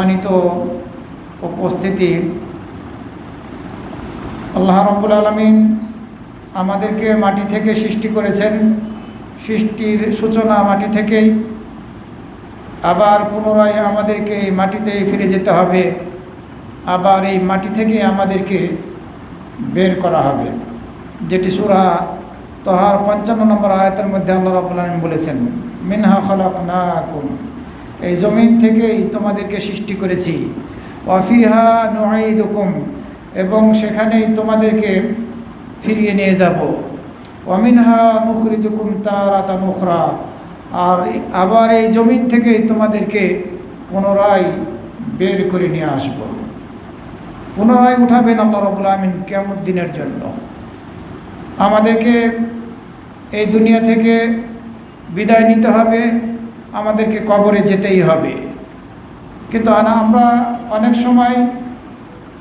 সম্মানিত উপস্থিতি, আল্লাহ রাব্বুল আলামিন আমাদেরকে মাটি থেকে সৃষ্টি করেছেন। সৃষ্টির সূচনা মাটি থেকেই, আবার পুনরায় আমাদেরকে এই মাটিতেই ফিরে যেতে হবে, আবার এই মাটি থেকে আমাদেরকে বের করা হবে, যেটি সূরা তহার 55 নম্বর আয়াতের মধ্যে আল্লাহ রাব্বুল আলামিন বলেছেন, মিনহা খালাকনাকুম, এই জমিন থেকেই তোমাদেরকে সৃষ্টি করেছি, ওয়াফিহা নুঈদুকুম, এবং সেখানেই তোমাদেরকে ফিরিয়ে নিয়ে যাব, ওয়ামিনহা নুখরিজুকুম তারাতান উখরা, আর আবার এই জমিন থেকেই তোমাদেরকে পুনরায় বের করে নিয়ে আসব, পুনরায় উঠাবেন আল্লাহ রাব্বুল আলামিন কিয়ামত দিনের জন্য। আমাদেরকে এই দুনিয়া থেকে বিদায় নিতে হবে, আমাদেরকে কবরে যেতেই হবে। কিন্তু আমরা অনেক সময়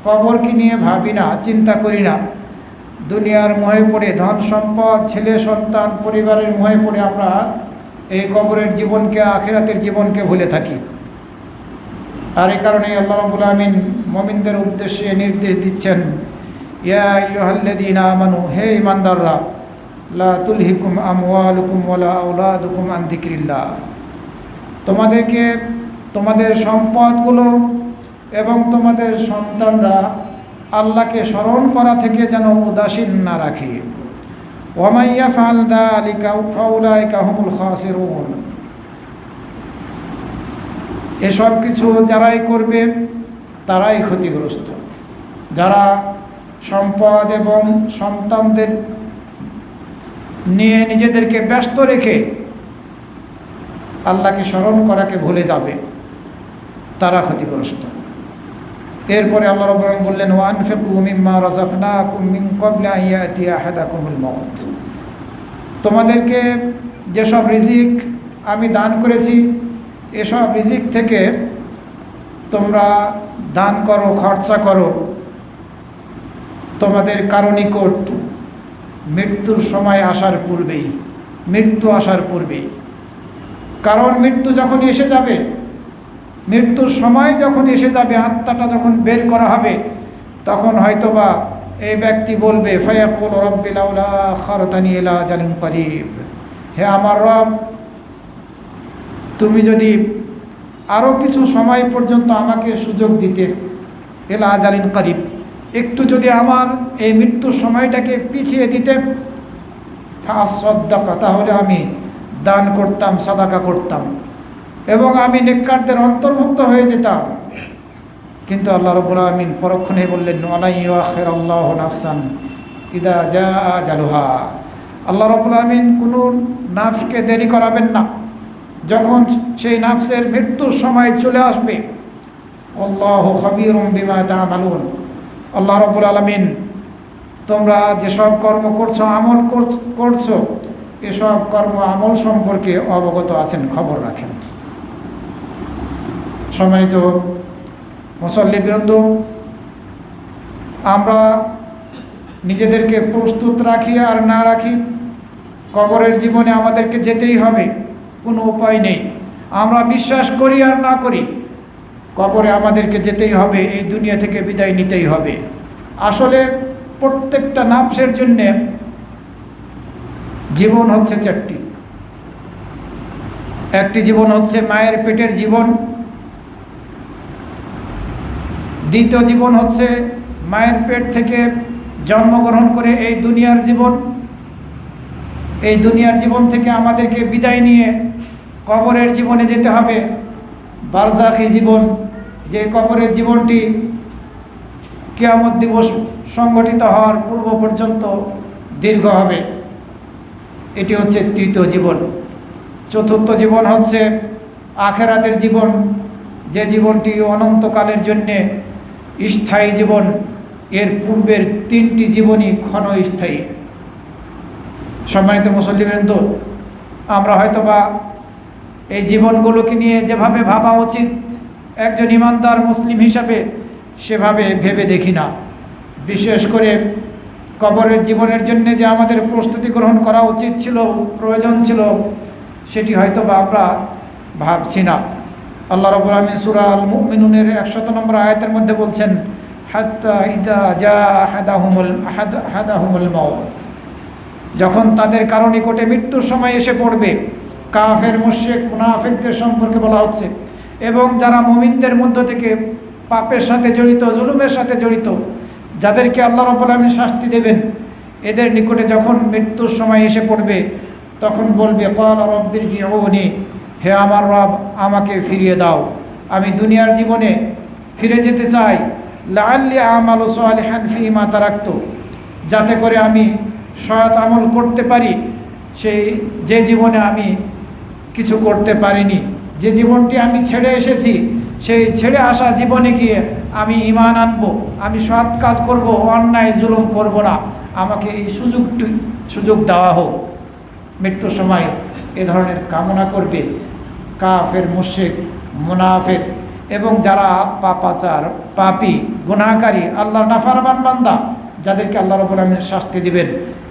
কবরকে নিয়ে ভাবি না, চিন্তা করি না। দুনিয়ার মোহে পড়ে, ধন সম্পদ, ছেলে সন্তান, পরিবারের মোহে পড়ে আমরা এই কবরের জীবনকে, আখিরাতের জীবনকে ভুলে থাকি। আর এই কারণেই আল্লাহ রাব্বুল আলামিন মুমিনদের উদ্দেশ্যে নির্দেশ দিচ্ছেন, ইয়া আইয়ুহাল্লাযীনা আমানু, হে ঈমানদাররা, লা তুলহিকুম আমওয়ালুকুম ওয়ালা আওলাদুকুম আন যিকরিল্লাহ, তোমাদেরকে তোমাদের সম্পদগুলো এবং তোমাদের সন্তানরা আল্লাহকে স্মরণ করা থেকে যেন উদাসীন না রাখে। ওয়া মান ইয়াফআল যালিকা ফাউলাইকা হুমুল খাসিরুন, এসব কিছু যারাই করবে তারাই ক্ষতিগ্রস্ত। যারা সম্পদ এবং সন্তানদের নিয়ে নিজেদেরকে ব্যস্ত রেখে আল্লাহকে স্মরণ করাকে ভুলে যাবে, তারা ক্ষতিগ্রস্ত। এরপরে আল্লাহ রাব্বুল আলামিন বললেন, ওয়া আনফিকু মিম্মা রাযাকনাকুম মিন ক্বাবলি আন ইয়াতিয়া আহাদাকুমুল মাউত, তোমাদেরকে যেসব রিজিক আমি দান করেছি, এসব রিজিক থেকে তোমরা দান করো, খরচা করো তোমাদের কারো নিকট মৃত্যুর সময় আসার পূর্বেই, মৃত্যু আসার পূর্বেই। কারণ মৃত্যু যখন এসে যাবে, মৃত্যুর সময় যখন এসে যাবে, আত্মাটা যখন বের করা হবে, তখন হয়তোবা এই ব্যক্তি বলবে, ফায়াকুল রাব্বি লাউলা আখারতানি ইলা আজালিন করিব, হে আমার রব, তুমি যদি আরও কিছু সময় পর্যন্ত আমাকে সুযোগ দিতে, ইলা আজালিন করিব, একটু যদি আমার এই মৃত্যুর সময়টাকে পিছিয়ে দিতে, ফাসাদ্দাকা, তাহলে আমি দান করতাম, সাদাকা করতাম, এবং আমি নেককারদের অন্তর্ভুক্ত হয়ে যেতাম। কিন্তু আল্লাহ রাব্বুল আলামিন পরক্ষণে বললেন, ওয়ালা ইউআখিরুল্লাহু নাফসান ইযা জাআ আজালুহা, আল্লাহ রাব্বুল আলামিন কোনো নাফসকে দেরি করাবেন না, যখন সেই নাফসের মৃত্যুর সময় চলে আসবে। আল্লাহু খাবীরুম বিমা তা'মালুন, আল্লাহ রাব্বুল আলামিন তোমরা যেসব কর্ম করছো, আমল করছো, এসব কর্ম আমল সম্পর্কে অবগত আছেন, খবর রাখেন। সম্মানিত মুসল্লিবৃন্দ, আমরা নিজেদেরকে প্রস্তুত রাখি আর না রাখি, কবরের জীবনে আমাদেরকে যেতেই হবে, কোনো উপায় নেই। আমরা বিশ্বাস করি আর না করি, কবরে আমাদেরকে যেতেই হবে, এই দুনিয়া থেকে বিদায় নিতেই হবে। আসলে প্রত্যেকটা নাফসের জন্যে জীবন হচ্ছে চারটি। একটি জীবন হচ্ছে মায়ের পেটের জীবন, দ্বিতীয় জীবন হচ্ছে মায়ের পেট থেকে জন্মগ্রহণ করে এই দুনিয়ার জীবন, এই দুনিয়ার জীবন থেকে আমাদেরকে বিদায় নিয়ে কবরের জীবনে যেতে হবে, বারজাখী জীবন, যে কবরের জীবনটি কিয়ামত দিবস সংগঠিত হওয়ার পূর্ব পর্যন্ত দীর্ঘ হবে, এটি হচ্ছে তৃতীয় জীবন। চতুর্থ জীবন হচ্ছে আখিরাতের জীবন, যে জীবনটি অনন্তকালের জন্যে স্থায়ী জীবন। এর পূর্বের তিনটি জীবনই ক্ষণস্থায়ী। সম্মানিত মুসল্লিবৃন্দ, আমরা হয়তোবা এই জীবনগুলোকে নিয়ে যেভাবে ভাবা উচিত একজন ইমানদার মুসলিম হিসাবে, সেভাবে ভেবে দেখি না। বিশেষ করে কবরের জীবনের জন্য যে আমাদের প্রস্তুতি গ্রহণ করা উচিত ছিল, প্রয়োজন ছিল, সেটি হয়তোবা আমরা ভাবছি না। আল্লাহ রাব্বুল আলামিন সূরা আল মুমিনুনের 100 নম্বর আয়াতের মধ্যে বলছেন, হাত্তা ইদা জা আহাদাহুমুল মাউত, যখন তাদের কারো নিকটে মৃত্যুর সময় এসে পড়বে। কাফের, মুশরিক, মুনাফিকদের সম্পর্কে বলা হচ্ছে, এবং যারা মুমিনদের মধ্য থেকে পাপের সাথে জড়িত, জুলুমের সাথে জড়িত, যাদেরকে আল্লাহ রাব্বুল আলামিন শাস্তি দেবেন, এদের নিকটে যখন মৃত্যুর সময় এসে পড়বে, তখন বলবে, ক্বালা রাব্বিরজিউনি, হে আমার রব, আমাকে ফিরিয়ে দাও, আমি দুনিয়ার জীবনে ফিরে যেতে চাই। লাআল্লি আমালু সালিহান ফীমা তারাকতু, যাতে করে আমি সৎ আমল করতে পারি সেই যে জীবনে আমি কিছু করতে পারিনি, যে জীবনটি আমি ছেড়ে এসেছি, সেই ছেড়ে আসা জীবনে গিয়ে আমি ঈমান আনবো, আমি সৎ কাজ করব, অন্যায় জুলুম করব না, আমাকে এই সুযোগ দেওয়া হোক। মৃত্যুর সময় এ ধরনের কামনা করবে কাফের, মুশরিক, মুনাফিক এবং যারা পাপাচার, পাপী, গুনাহকারী, আল্লাহর নাফরমান বান্দা, যাদেরকে আল্লাহ রাব্বুল আলামিন শাস্তি দিবেন।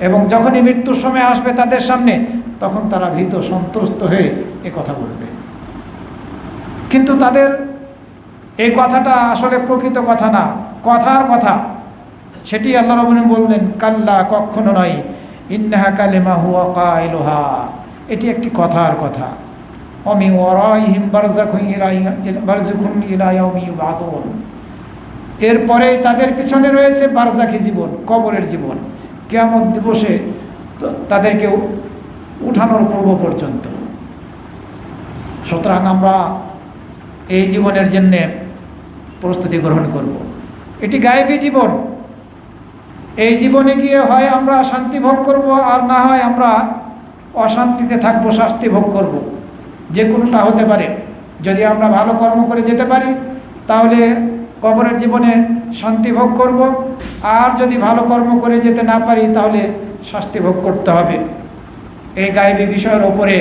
এবং যখনই মৃত্যুর সময় আসবে তাদের সামনে, তখন তারা ভীত সন্ত্রস্ত হয়ে এ কথা বলবে। কিন্তু তাদের এই কথাটা আসলে প্রকৃত কথা না, কথার কথা। সেটি আল্লাহ রাব্বুল আলামিন বললেন, কাল্লা, কখনো নয়, ইন্নাহা কালিমা হুয়া কাইলুহা, এটি একটি কথার কথা। ওয়ামিন ওয়ারাইহিম বারযাখুন ইলা ইয়াউমি ইউবআসুন, এরপরে তাদের পিছনে রয়েছে বারজাখী জীবন, কবরের জীবন, কিয়ামত দিবসে তাদেরকে উঠানোর পূর্ব পর্যন্ত। সুতরাং আমরা এই জীবনের জন্যে প্রস্তুতি গ্রহণ করব। এটি গায়েবী জীবন। এই জীবনে গিয়ে হয় আমরা শান্তি ভোগ করব, আর না হয় আমরা অশান্তিতে থাকব, শাস্তি ভোগ করব। যে কোনোটা হতে পারে। যদি আমরা ভালো কর্ম করে যেতে পারি তাহলে কবরের জীবনে শান্তি ভোগ করব, আর যদি ভালো কর্ম করে যেতে না পারি তাহলে শাস্তি ভোগ করতে হবে। এই গায়েবী বিষয়ের ওপরে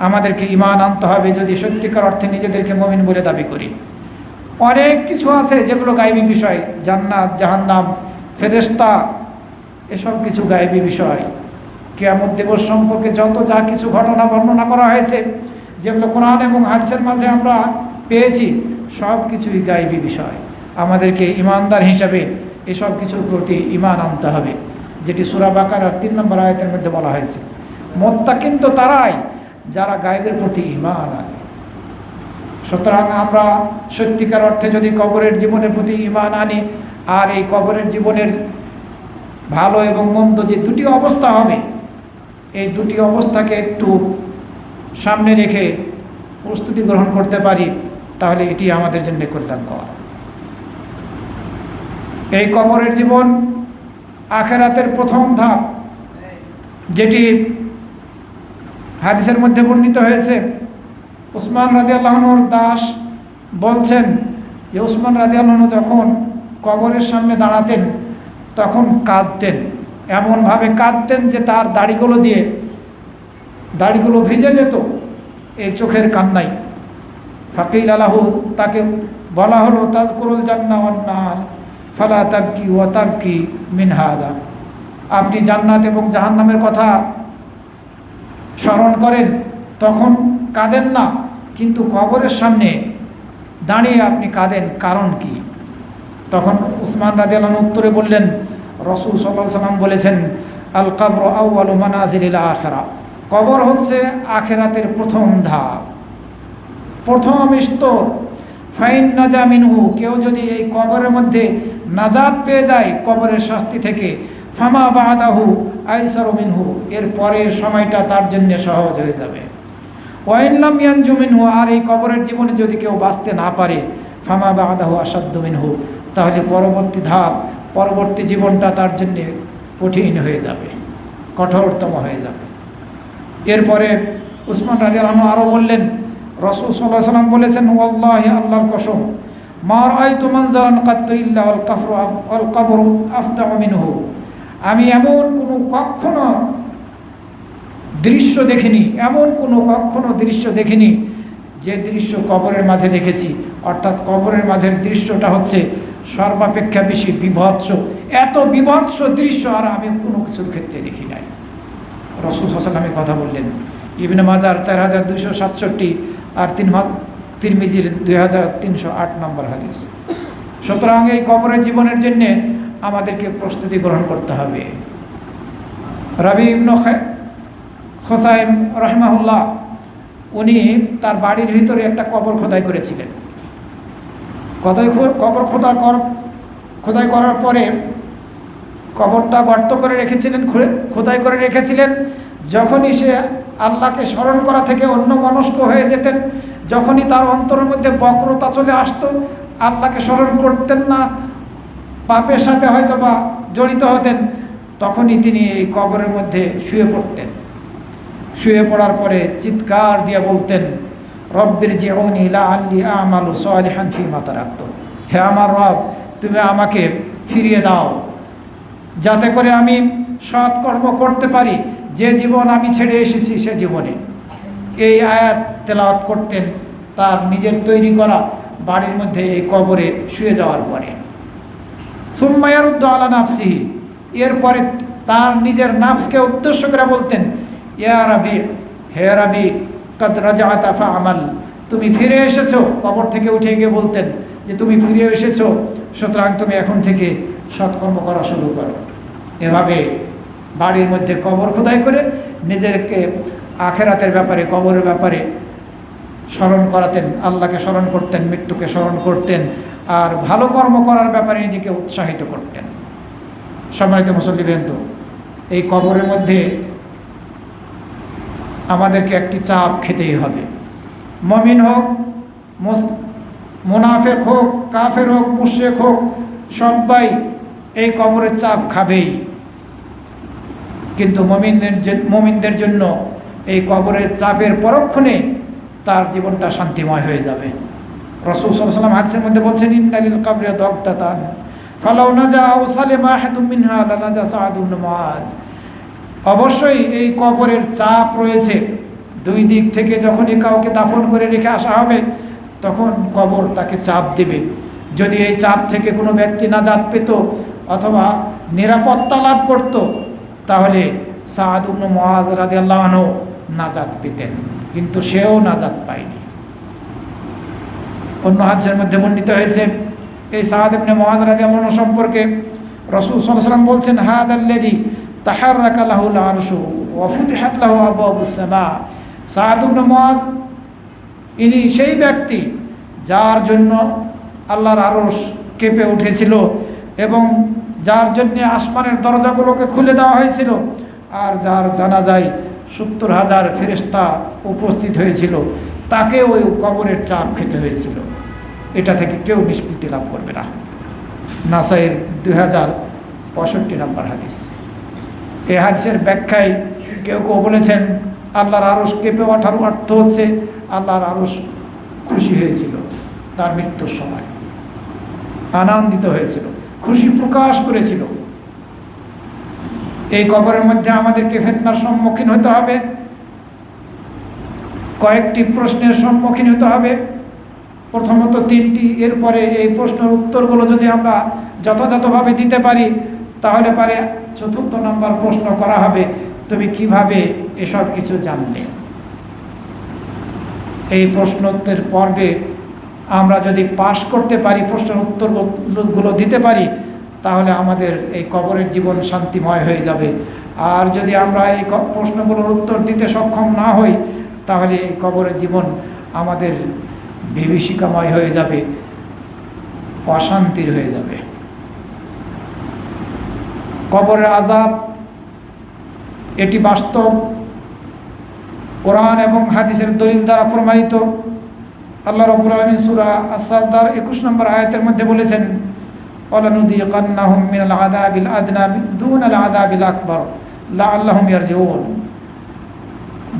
আমাদেরকে ঈমান আনতে হবে যদি সত্যিকার অর্থে নিজেদেরকে মুমিন বলে দাবি করি। অনেক কিছু আছে যেগুলো গায়েবী বিষয়, জান্নাত, জাহান্নাম, ফেরেশতা, এসব কিছু গায়েবী বিষয়। কিয়ামত দিবস সম্পর্কে যত যা কিছু ঘটনা বর্ণনা করা হয়েছে, যেগুলো কোরআন এবং হাদিসের মাঝে আমরা পেয়েছি, সব কিছুই গায়েবী বিষয়। আমাদেরকে ঈমানদার হিসাবে এসব কিছুর প্রতি ঈমান আনতে হবে, যেটি সূরা বাকারার 3 নম্বর আয়াতের মধ্যে বলা হয়েছে। মুত্তাকিন তো তারাই যারা গায়েবের প্রতি ঈমান আনে। সুতরাং আমরা সত্যিকার অর্থে যদি কবরের জীবনের প্রতি ঈমান আনি, আর এই কবরের জীবনের ভালো এবং মন্দ যে দুটি অবস্থা হবে, এই দুটি অবস্থাকে একটু সামনে রেখে প্রস্তুতি গ্রহণ করতে পারি, তাহলে এটি আমাদের জন্য কল্যাণকর। এই কবরের জীবন আখিরাতের প্রথম ধাপ, যেটি হাদিসের মধ্যে বর্ণিত হয়েছে। উসমান রাদিয়াল্লাহু আনহুর দাস বলছেন যে উসমান রাদিয়াল্লাহু আনহু যখন কবরের সামনে দাঁড়াতেন তখন কাঁদতেন, এমনভাবে কাঁদতেন যে তার দাড়িগুলো ভিজে যেত এই চোখের কান্নায়। ফাকিল আলাহু, তাকে বলা হলো, তাজকুরুল জান্নাহ ওয়ান নার ফালা তাবকি ওয়া তাবকি মিন হাযা, আপনি জান্নাত এবং জাহান্নামের কথা স্মরণ করেন, তখন কাঁদেন না, কিন্তু কবরের সামনে দাঁড়িয়ে আপনি কাঁদেন, কারণ কি? তখন উসমান রাদিয়াল্লাহু আনহু উত্তরে বললেন, রাসূল সাল্লাল্লাহু আলাইহি ওয়াসাল্লাম বলেছেন, আল কবর আউয়ালু মানাজিলিল আখিরা, কবর হচ্ছে আখিরাতের প্রথম ধাপ, প্রথম স্তর। ফাইন নাজা মিনহু, কেউ যদি এই কবরের মধ্যে নাজাত পেয়ে যায় কবরের শাস্তি থেকে, ফামা বাদাহু আইসারু মিনহু, এর পরের সময়টা তার জন্য সহজ হয়ে যাবে। ওয়াইন লাম ইয়ানজু মিনহু, আর এই কবরের জীবনে যদি কেউ বাঁচতে না পারে, ফামা বাদাহু আসাদ্দু মিনহু, তাহলে পরবর্তী ধাপ, পরবর্তী জীবনটা তার জন্য কঠিন হয়ে যাবে, কঠোরতম হয়ে যাবে। এরপরে উসমান রাদিয়াল্লাহু আনহু আরও বললেন, রাসূল সাল্লাল্লাহু আলাইহি ওয়াসাল্লাম বলেছেন, ওয়াল্লাহি, আল্লাহর কসম, মা রাআইতু মানজারান কাত্তু ইল্লা ওয়াল কবরু আফদাউ মিনহু, আমি এমন কোনো কখনো দৃশ্য দেখিনি, যে দৃশ্য কবরের মাঝে দেখেছি। অর্থাৎ কবরের মাঝের দৃশ্যটা হচ্ছে সর্বাপেক্ষা বেশি বিভৎস, এত বিভৎস দৃশ্য আর আমি কোনো কিছুর ক্ষেত্রে দেখি নাই। রাসূল সাল্লাল্লাহু আলাইহি ওয়াসাল্লাম কথা বললেন। ইবনে মাজার 4267 আর তিরমিজির 2308 নম্বর হাদিস। সুতরাং এই কবরের জীবনের জন্য আমাদেরকে প্রস্তুতি গ্রহণ করতে হবে। রাবি ইবনে হোসাইম রহমাহুল্লাহ উনি তার বাড়ির ভিতরে একটা কবর খোদাই করেছিলেন। কবর খোদাই করার পরে কবরটা গর্ত করে রেখেছিলেন, খোদাই করে রেখেছিলেন। যখনই সে আল্লাহকে স্মরণ করা থেকে অন্যমনস্ক হয়ে যেতেন, যখনই তার অন্তরের মধ্যে বক্রতা চলে আসতো, আল্লাহকে স্মরণ করতেন না, পাপের সাথে হয়তো বা জড়িত হতেন, তখনই তিনি এই কবরের মধ্যে শুয়ে পড়তেন। শুয়ে পড়ার পরে চিৎকার দিয়ে বলতেন, রব্বির জিউনি লাআল্লি আমালু সালিহান ফীমা তারাকতু, হে আমার রব, তুমি আমাকে ফিরিয়ে দাও যাতে করে আমি সৎ কর্ম করতে পারি যে জীবন আমি ছেড়ে এসেছি সে জীবনে। এই আয়াত তেলাওয়াত করতেন তার নিজের তৈরি করা বাড়ির মধ্যে এই কবরে শুয়ে যাওয়ার পরে। সুম্মা ইয়ারুদ্দু আলা নাফসিহি, এরপরে তার নিজের নাফসকে উদ্দেশ্য করে বলতেন, ইয়া রাবি, হে রাবি, কাদ রাজাআতা ফাআমাল, তুমি ফিরে এসেছো। কবর থেকে উঠে গিয়ে বলতেন যে তুমি ফিরে এসেছো, সুতরাং তুমি এখন থেকে সৎকর্ম করা শুরু করো। এভাবে বাড়ির মধ্যে কবর খোদাই করে নিজেকে আখেরাতের ব্যাপারে, কবরের ব্যাপারে স্মরণ করাতেন, আল্লাহকে স্মরণ করতেন, মৃত্যুকে স্মরণ করতেন, আর ভালো কর্ম করার ব্যাপারে নিজেকে উৎসাহিত করতেন। সম্মানিত মুসল্লিবৃন্দ, এই কবরের মধ্যে আমাদেরকে একটি চাপ খেতেই হবে। মুমিন হোক, মুনাফিক হোক, কাফের হোক, মুশরিক হোক, সবাই এই কবরের চাপ খাবেই। কিন্তু মুমিনদের জন্য এই কবরের চাপের পরক্ষণে তার জীবনটা শান্তিময় হয়ে যাবে। রাসূল সাল্লাল্লাহু আলাইহি ওয়াসাল্লাম হাদিসের মধ্যে বলছেন, ইন্নালিল কবরি দাগতাতান ফালাউ নাজা আও সালিমা আহাদুম মিনহা লানাজা সাআদ ইবনে মুআজ। অবশ্যই এই কবরের চাপ রয়েছে। দুই দিক থেকে যখনই কাউকে দাফন করে রেখে আসা হবে, তখন কবর তাকে চাপ দেবে। যদি এই চাপ থেকে কোনো ব্যক্তি নাজাত পেত অথবা নিরাপত্তা লাভ করত, তাহলে সাআদ ইবনে মুআজ রাদিয়াল্লাহু আনহু নাজাত পেতেন, কিন্তু সেও নাজাত পায়নি। অন্য হাদিসের মধ্যে বর্ণিত হয়েছে, এই সাআদ ইবনে মুআজ রাদিয়াল্লাহু আনহু সম্পর্কে রাসূল সাল্লাল্লাহু আলাইহি ওয়াসাল্লাম বলছেন, হাদাল্লাযী তাহাররাকা লাহুল আরশু ওয়া ফুতিহাত লাহু আবওয়াবুস সামা। সাআদ ইবনে মুআজ ইনি সেই ব্যক্তি যার জন্য আল্লাহর আরশ কেঁপে উঠেছিল এবং যার জন্য আসমানের দরজাগুলোকে খুলে দেওয়া হয়েছিল, আর যার জানাজায় ৭০,০০০ ফেরেশতা উপস্থিত হয়েছিল, তাকে ওই কবরের চাপ খেতে হয়েছিল। এটা থেকে কেউ নিষ্কৃতি লাভ করবে না। নাসাইয়ের ২০৬৫ নম্বর হাদিস। এই হাদিসের ব্যাখ্যায় কেউ কেউ বলেছেন, আল্লাহর আরশ কেঁপে ওঠার অর্থ হচ্ছে আল্লাহর আরশ খুশি হয়েছিল তার মৃত্যুর সময়, আনন্দিত হয়েছিল, খুশি প্রকাশ করেছিল। এই কবরের মধ্যে আমাদেরকে ফিতনার সম্মুখীন হতে হবে, কয়েকটি প্রশ্নের সম্মুখীন হতে হবে। প্রথমত ৩টি, এরপরে এই প্রশ্নের উত্তরগুলো যদি আমরা যথাযথভাবে দিতে পারি, তাহলে পারে ৪র্থ নম্বর প্রশ্ন করা হবে, তুমি কিভাবে এসব কিছু জানলে। এই প্রশ্নোত্তর পর্বে আমরা যদি পাশ করতে পারি, প্রশ্নের উত্তরগুলো দিতে পারি, তাহলে আমাদের এই কবরের জীবন শান্তিময় হয়ে যাবে। আর যদি আমরা এই প্রশ্নগুলোর উত্তর দিতে সক্ষম না হই, তাহলে এই কবরের জীবন আমাদের বিভীষিকাময় হয়ে যাবে, অশান্তির হয়ে যাবে। কবরের আযাব এটি বাস্তব, কোরআন এবং হাদিসের দলিল দ্বারা প্রমাণিত। আল্লাহ রাব্বুল আলামিন সূরা আস-সাজদার ২১ নম্বর আয়াতের মধ্যে বলেছেন, ওয়ালানুযীকান্নাহুম মিনাল আযাবিল আদনা দুনাল আযাবিল আকবার লাআল্লাহুম ইয়ারজিউন।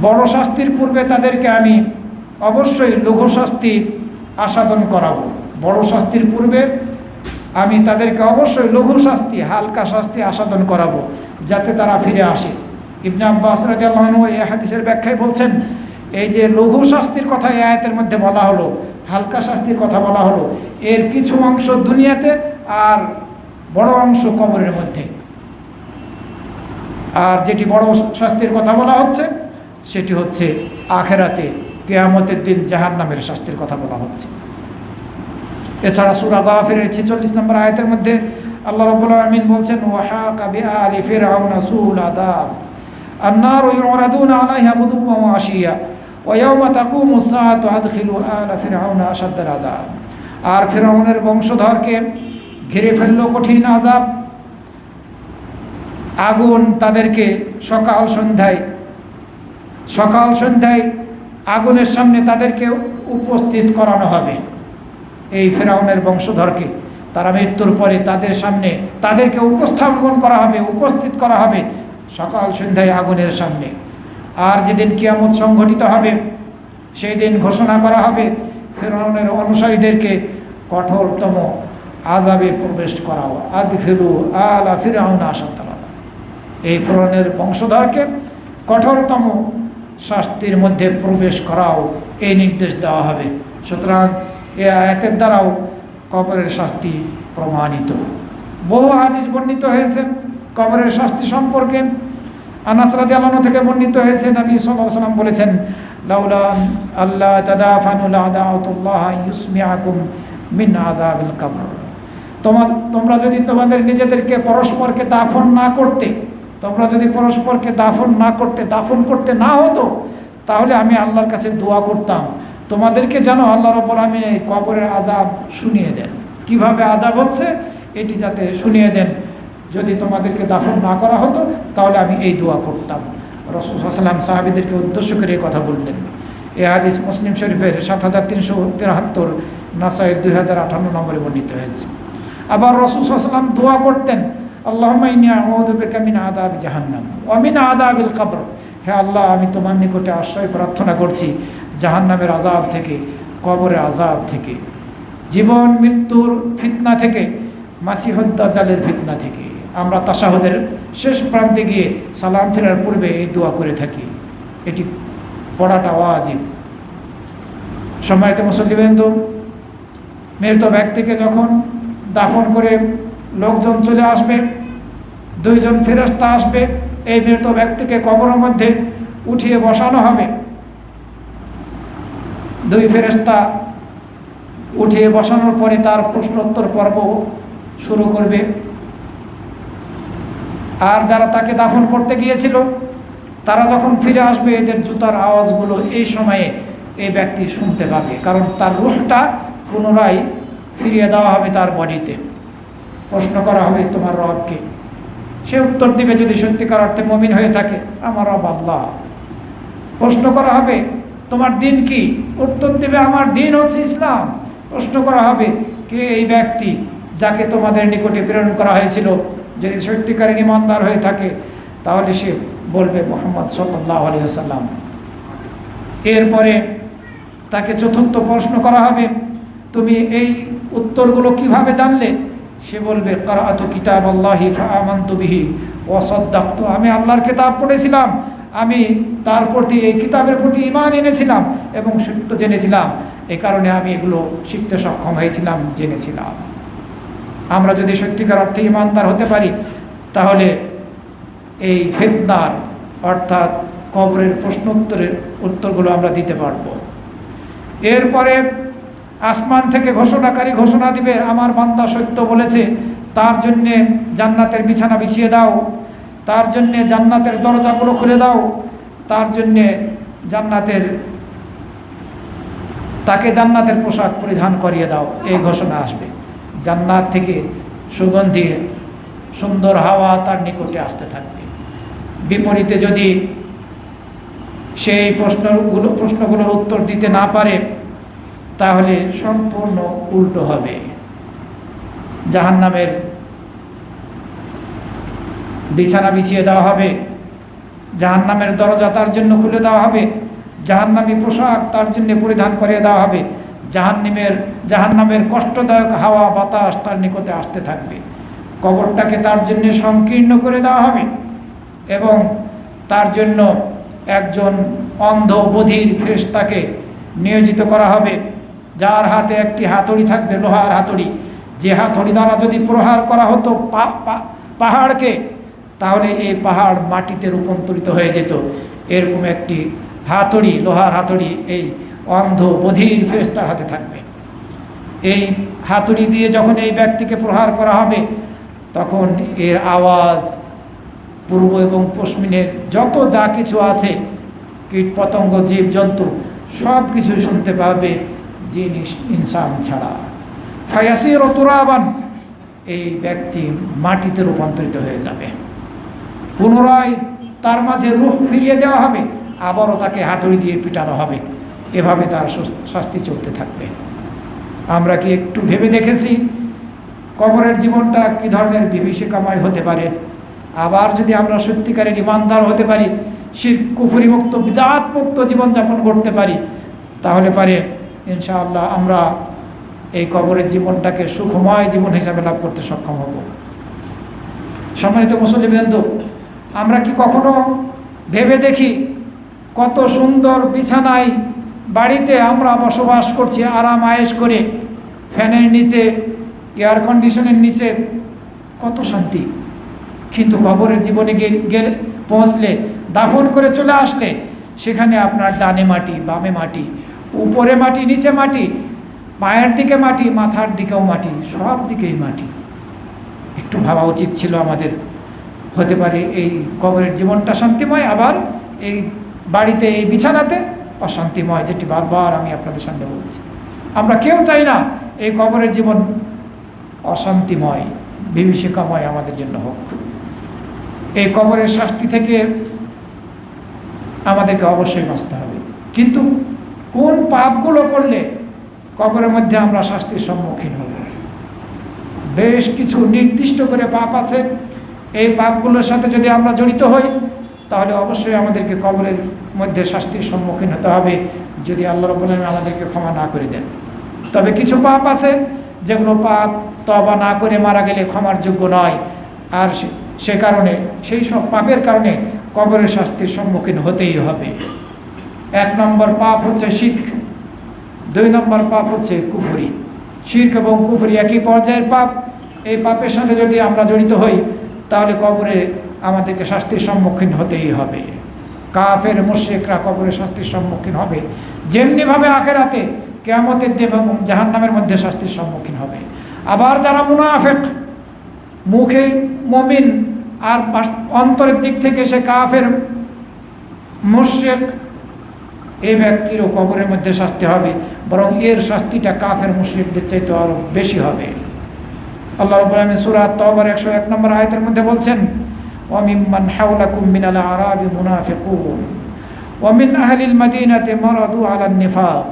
বড় শাস্তির পূর্বে তাদেরকে আমি অবশ্যই লঘু শাস্তি আস্বাদন করাবো। বড় শাস্তির পূর্বে আমি তাদেরকে অবশ্যই লঘু শাস্তি, হালকা শাস্তি আস্বাদন করাবো, যাতে তারা ফিরে আসে। ইবনে আব্বাস রাদিয়াল্লাহু আনহু এই হাদিসের ব্যাখ্যায় বলছেন, এই যে লঘু শাস্তির কথা এই আয়াতের মধ্যে বলা হলো, হালকা শাস্তির কথা বলা হলো, এর কিছু অংশ দুনিয়াতে আর বড় অংশ কবরের মধ্যে। আর যেটি বড় শাস্তির কথা বলা হচ্ছে সেটি হচ্ছে আখেরাতে, কিয়ামতের দিন জাহান্নামের শাস্তির কথা বলা হচ্ছে। এছাড়া সূরা গাফিরের 46 নম্বর আয়াতের মধ্যে আল্লাহ রাব্বুল আলামিন বলছেন, ওয়াহাকা বিআলি ফিরআউনা সুউল আযাব আন-নারু ইউরাদুনা আলাইহা গুদুওয়ান ওয়া আশিয়া ওয়া ইয়াওমা তাকুমুস সাআতু আদখিলু আলা ফিরআউনা আশাদ্দাল আযাব। আর ফিরআউনের বংশধরকে ঘিরে ফেলল কঠিন আযাব, আগুন তাদেরকে সকাল সন্ধ্যায় আগুনের সামনে তাদেরকে উপস্থিত করানো হবে। এই ফিরআউনের বংশধরকে তারা মৃত্যুর পরে তাদের সামনে তাদেরকে উপস্থিত করা হবে সকাল সন্ধ্যায় আগুনের সামনে। আর যেদিন কিয়ামত সংঘটিত হবে সেই দিন ঘোষণা করা হবে ফিরআউনের অনুসারীদেরকে কঠোরতম আযাবে প্রবেশ করাও, আদখিলু আলা ফিরআউনা আশাদ্দাল আযাব। এই ফিরআউনের বংশধরকে কঠোরতম শাস্তির মধ্যে প্রবেশ করাও, এই নির্দেশ দেওয়া হবে। সুতরাং এই আয়াতের দ্বারাও কবরের শাস্তি প্রমাণিত। বহু হাদিস বর্ণিত হয়েছে কবরের শাস্তি সম্পর্কে। আনাস রাদিয়াল্লাহু আনহু থেকে বর্ণিত হয়েছে, নবী সাল্লাল্লাহু আলাইহি ওয়াসাল্লাম বলেছেন, লাউলা আল্লাহ তাদাফানু লাদাউতুল্লাহ ইউসমিআকুম মিন আযাবিল কবর। তোমরা যদি তোমাদের নিজেদেরকে পরস্পরকে দাফন করতে না হতো, তাহলে আমি আল্লাহর কাছে দোয়া করতাম তোমাদেরকে যেন আল্লাহ রাব্বুল আলামিন এই কবরের আযাব শুনিয়ে দেন, কিভাবে আযাব হচ্ছে এটি যাতে শুনিয়ে দেন। যদি তোমাদেরকে দাফন না করা হতো তাহলে আমি এই দোয়া করতাম। রাসূল সাল্লাল্লাহু আলাইহি ওয়াসাল্লাম সাহাবীদেরকে উদ্দেশ্য করে এই কথা বললেন। এই হাদিস মুসলিম শরীফের 7373, নাসাইর 2058 নম্বরে বর্ণিত হয়েছে। আবার রাসূল সাল্লাল্লাহু আলাইহি ওয়াসাল্লাম দোয়া করতেন, আল্লাহুম্মা ইন্নী আউযু বিকা মিন আযাবি জাহান্নাম ওয়া মিন আযাবিল কবর। হে আল্লাহ, আমি তোমার নিকটে আশ্রয় প্রার্থনা করছি জাহান্নামের আযাব থেকে, কবরের আযাব থেকে, জীবন মৃত্যুর ফিতনা থেকে, মাসিহুদ দাজ্জালের ফিতনা থেকে। আমরা তাশাহুদের শেষ প্রান্তে গিয়ে সালাম ফেরার পূর্বে এই দোয়া করে থাকি, এটি পড়াটা ওয়াজিব। সম্মানিত মুসল্লিবৃন্দ, মৃত ব্যক্তিকে যখন দাফন করে লোকজন চলে আসবে, দুইজন ফেরেশতা আসবে, এই মৃত ব্যক্তিকে কবরের মধ্যে উঠিয়ে বসানো হবে। দুই ফেরেশতা উঠিয়ে বসানোর পরে তার প্রশ্নোত্তর পর্ব শুরু করবে। আর যারা তাকে দাফন করতে গিয়েছিল তারা যখন ফিরে আসবে, এদের জুতার আওয়াজগুলো এই সময়ে এই ব্যক্তি শুনতে পাবে, কারণ তার রূহটা পুনরায় ফিরিয়ে দেওয়া হবে তার বডিতে। প্রশ্ন করা হবে, তোমার রবকে? সে উত্তর দিবে যদি সত্যিকার অর্থে মুমিন হয়ে থাকে, আমার রব আল্লাহ। প্রশ্ন করা হবে, তোমার দিন কি? উত্তর দিবে, আমার দিন হচ্ছে ইসলাম। প্রশ্ন করা হবে, কে এই ব্যক্তি যাকে তোমাদের নিকটে প্রেরণ করা হয়েছিল? যদি সত্যিকারের ঈমানদার হয়ে থাকে তাহলে সে বলবে মুহাম্মদ সাল্লাল্লাহু আলাইহি ওয়াসাল্লাম। এরপরে তাকে চতুর্থ প্রশ্ন করা হবে, তুমি এই উত্তরগুলো কিভাবে জানলে? সে বলবে, কারাআতু কিতাবাল্লাহি ফাআমানতু বিহি ওয়া সাদ্দাকতু। আমি আল্লাহর কিতাব পড়েছিলাম, আমি তার প্রতি, এই কিতাবের প্রতি ঈমান এনেছিলাম এবং সত্য জেনেছিলাম, এই কারণে আমি এগুলো শিখতে সক্ষম হয়েছিলাম, জেনেছিলাম। আমরা যদি সত্যিকার অর্থে ঈমানদার হতে পারি তাহলে এই ফিতনার অর্থাৎ কবরের উত্তরগুলো আমরা দিতে পারব। এরপরে আসমান থেকে ঘোষণাকারী ঘোষণা দিবে, আমার বান্দা সত্য বলেছে, তার জন্যে জান্নাতের বিছানা বিছিয়ে দাও, তার জন্যে জান্নাতের দরজাগুলো খুলে দাও, তার জন্যে তাকে জান্নাতের পোশাক পরিধান করিয়ে দাও। এই ঘোষণা আসবে। জান্নাত থেকে সুগন্ধি সুন্দর হাওয়া তার নিকটে আসতে থাকবে। বিপরীতে যদি সেই প্রশ্নগুলোর উত্তর দিতে না পারে তাহলে সম্পূর্ণ উল্টো হবে। জাহান্নামের বিছানা বিছিয়ে দেওয়া হবে, জাহান্নামের দরজা তার জন্য খুলে দেওয়া হবে, জাহান্নামী পোশাক তার জন্য পরিধান করিয়ে দেওয়া হবে, জাহান্নামের কষ্টদায়ক হাওয়া বাতাস তার নিকটে আসতে থাকবে। কবরটাকে তার জন্য সংকীর্ণ করে দেওয়া হবে এবং তার জন্য একজন অন্ধ বধির ফেরেশতাকে নিয়োজিত করা হবে, যার হাতে একটি হাতুড়ি থাকবে, লোহার হাতুড়ি। যে হাতুড়ি দ্বারা যদি প্রহার করা হতো পাহাড়কে, তাহলে এই পাহাড় মাটিতে রূপান্তরিত হয়ে যেত। এরকম একটি হাতুড়ি, লোহার হাতুড়ি এই অন্ধ বধির ফেরেশতার হাতে থাকবে। এই হাতুড়ি দিয়ে যখন এই ব্যক্তিকে প্রহার করা হবে তখন এর আওয়াজ পূর্ব এবং পশ্চিমের যত যা কিছু আছে, কীট পতঙ্গ, জীবজন্তু সব কিছু শুনতে পাবে জিন ইনসান ছাড়া। ফায়াসির তুরাবান, এই ব্যক্তি মাটিতে রূপান্তরিত হয়ে যাবে। পুনরায় তার মাঝে রূহ ফিরিয়ে দেওয়া হবে, আবারও তাকে হাতুড়ি দিয়ে পিটানো হবে। এভাবে তার শাস্তি চলতে থাকবে। আমরা কি একটু ভেবে দেখেছি কবরের জীবনটা কী ধরনের বিভীষিকাময় হতে পারে? আবার যদি আমরা সত্যিকারের ইমানদার হতে পারি, শিরক কুফরি মুক্ত বিদআত মুক্ত জীবনযাপন করতে পারি, তাহলে পারে ইনশাআল্লাহ আমরা এই কবরের জীবনটাকে সুখময় জীবন হিসাবে লাভ করতে সক্ষম হব। সম্মানিত মুসল্লিবৃন্দ, আমরা কি কখনো ভেবে দেখি কত সুন্দর বিছানায় বাড়িতে আমরা বসবাস করছি আরাম আয়েশ করে, ফ্যানের নিচে, এয়ার কন্ডিশনের নিচে, কত শান্তি। কিন্তু কবরের জীবনে গেলে পৌঁছলে, দাফন করে চলে আসলে, সেখানে আপনার ডানে মাটি, বামে মাটি, উপরে মাটি, নিচে মাটি, পায়ের দিকে মাটি, মাথার দিকেও মাটি, সব দিকেই মাটি। একটু ভাবা উচিত ছিল আমাদের। হতে পারে এই কবরের জীবনটা শান্তিময়, আবার এই বাড়িতে, এই বিছানাতে অশান্তিময়, যেটি বারবার আমি আপনাদের সামনে বলছি। আমরা কেউ চাই না এই কবরের জীবন অশান্তিময়, বিভীষিকাময় আমাদের জন্য হোক। এই কবরের শাস্তি থেকে আমাদেরকে অবশ্যই বাঁচতে হবে। কিন্তু কোন পাপগুলো করলে কবরের মধ্যে আমরা শাস্তির সম্মুখীন হব? বেশ কিছু নির্দিষ্ট করে পাপ আছে। এই পাপগুলোর সাথে যদি আমরা জড়িত হই তাহলে অবশ্যই আমাদেরকে কবরের মধ্যে শাস্তির সম্মুখীন হতে হবে, যদি আল্লাহ রাব্বুল আলামিন আমাদেরকে ক্ষমা না করে দেন। তবে কিছু পাপ আছে যেগুলো পাপ তওবা না করে মারা গেলে ক্ষমার যোগ্য নয়, আর সে কারণে সেই সব পাপের কারণে কবরের শাস্তির সম্মুখীন হতেই হবে। 1 নম্বর পাপ হচ্ছে শিরক, 2 নম্বর পাপ হচ্ছে কুফরি। শিরক এবং কুফরি একই পর্যায়ের পাপ। এই পাপের সাথে যদি আমরা জড়িত হই তাহলে কবরে আমাদেরকে শাস্তির সম্মুখীন হতেই হবে। কাফের মুশরিকরা কবরে শাস্তির সম্মুখীন হবে, যেমনিভাবে আখিরাতে কিয়ামতের দিন এবং জাহান্নামের মধ্যে শাস্তির সম্মুখীন হবে। আবার যারা মুনাফিক, মুখে মুমিন আর অন্তরের দিক থেকে সে কাফের মুশরিক, এই ব্যক্তিরও কবরের মধ্যে শাস্তি হবে, বরং এর শাস্তিটা কাফের মুশরিকদের চাইতে আরো বেশি হবে। আল্লাহ রাব্বুল আলামিন সূরা আত-তাওবার 101 নম্বর আয়াতের মধ্যে বলছেন, ওয়া মিম্মান হাওলাকুম মিনাল আরাবি মুনাফিকুন ওয়া মিন আহলিল মাদিনাতি মারাদু আলান নিফাক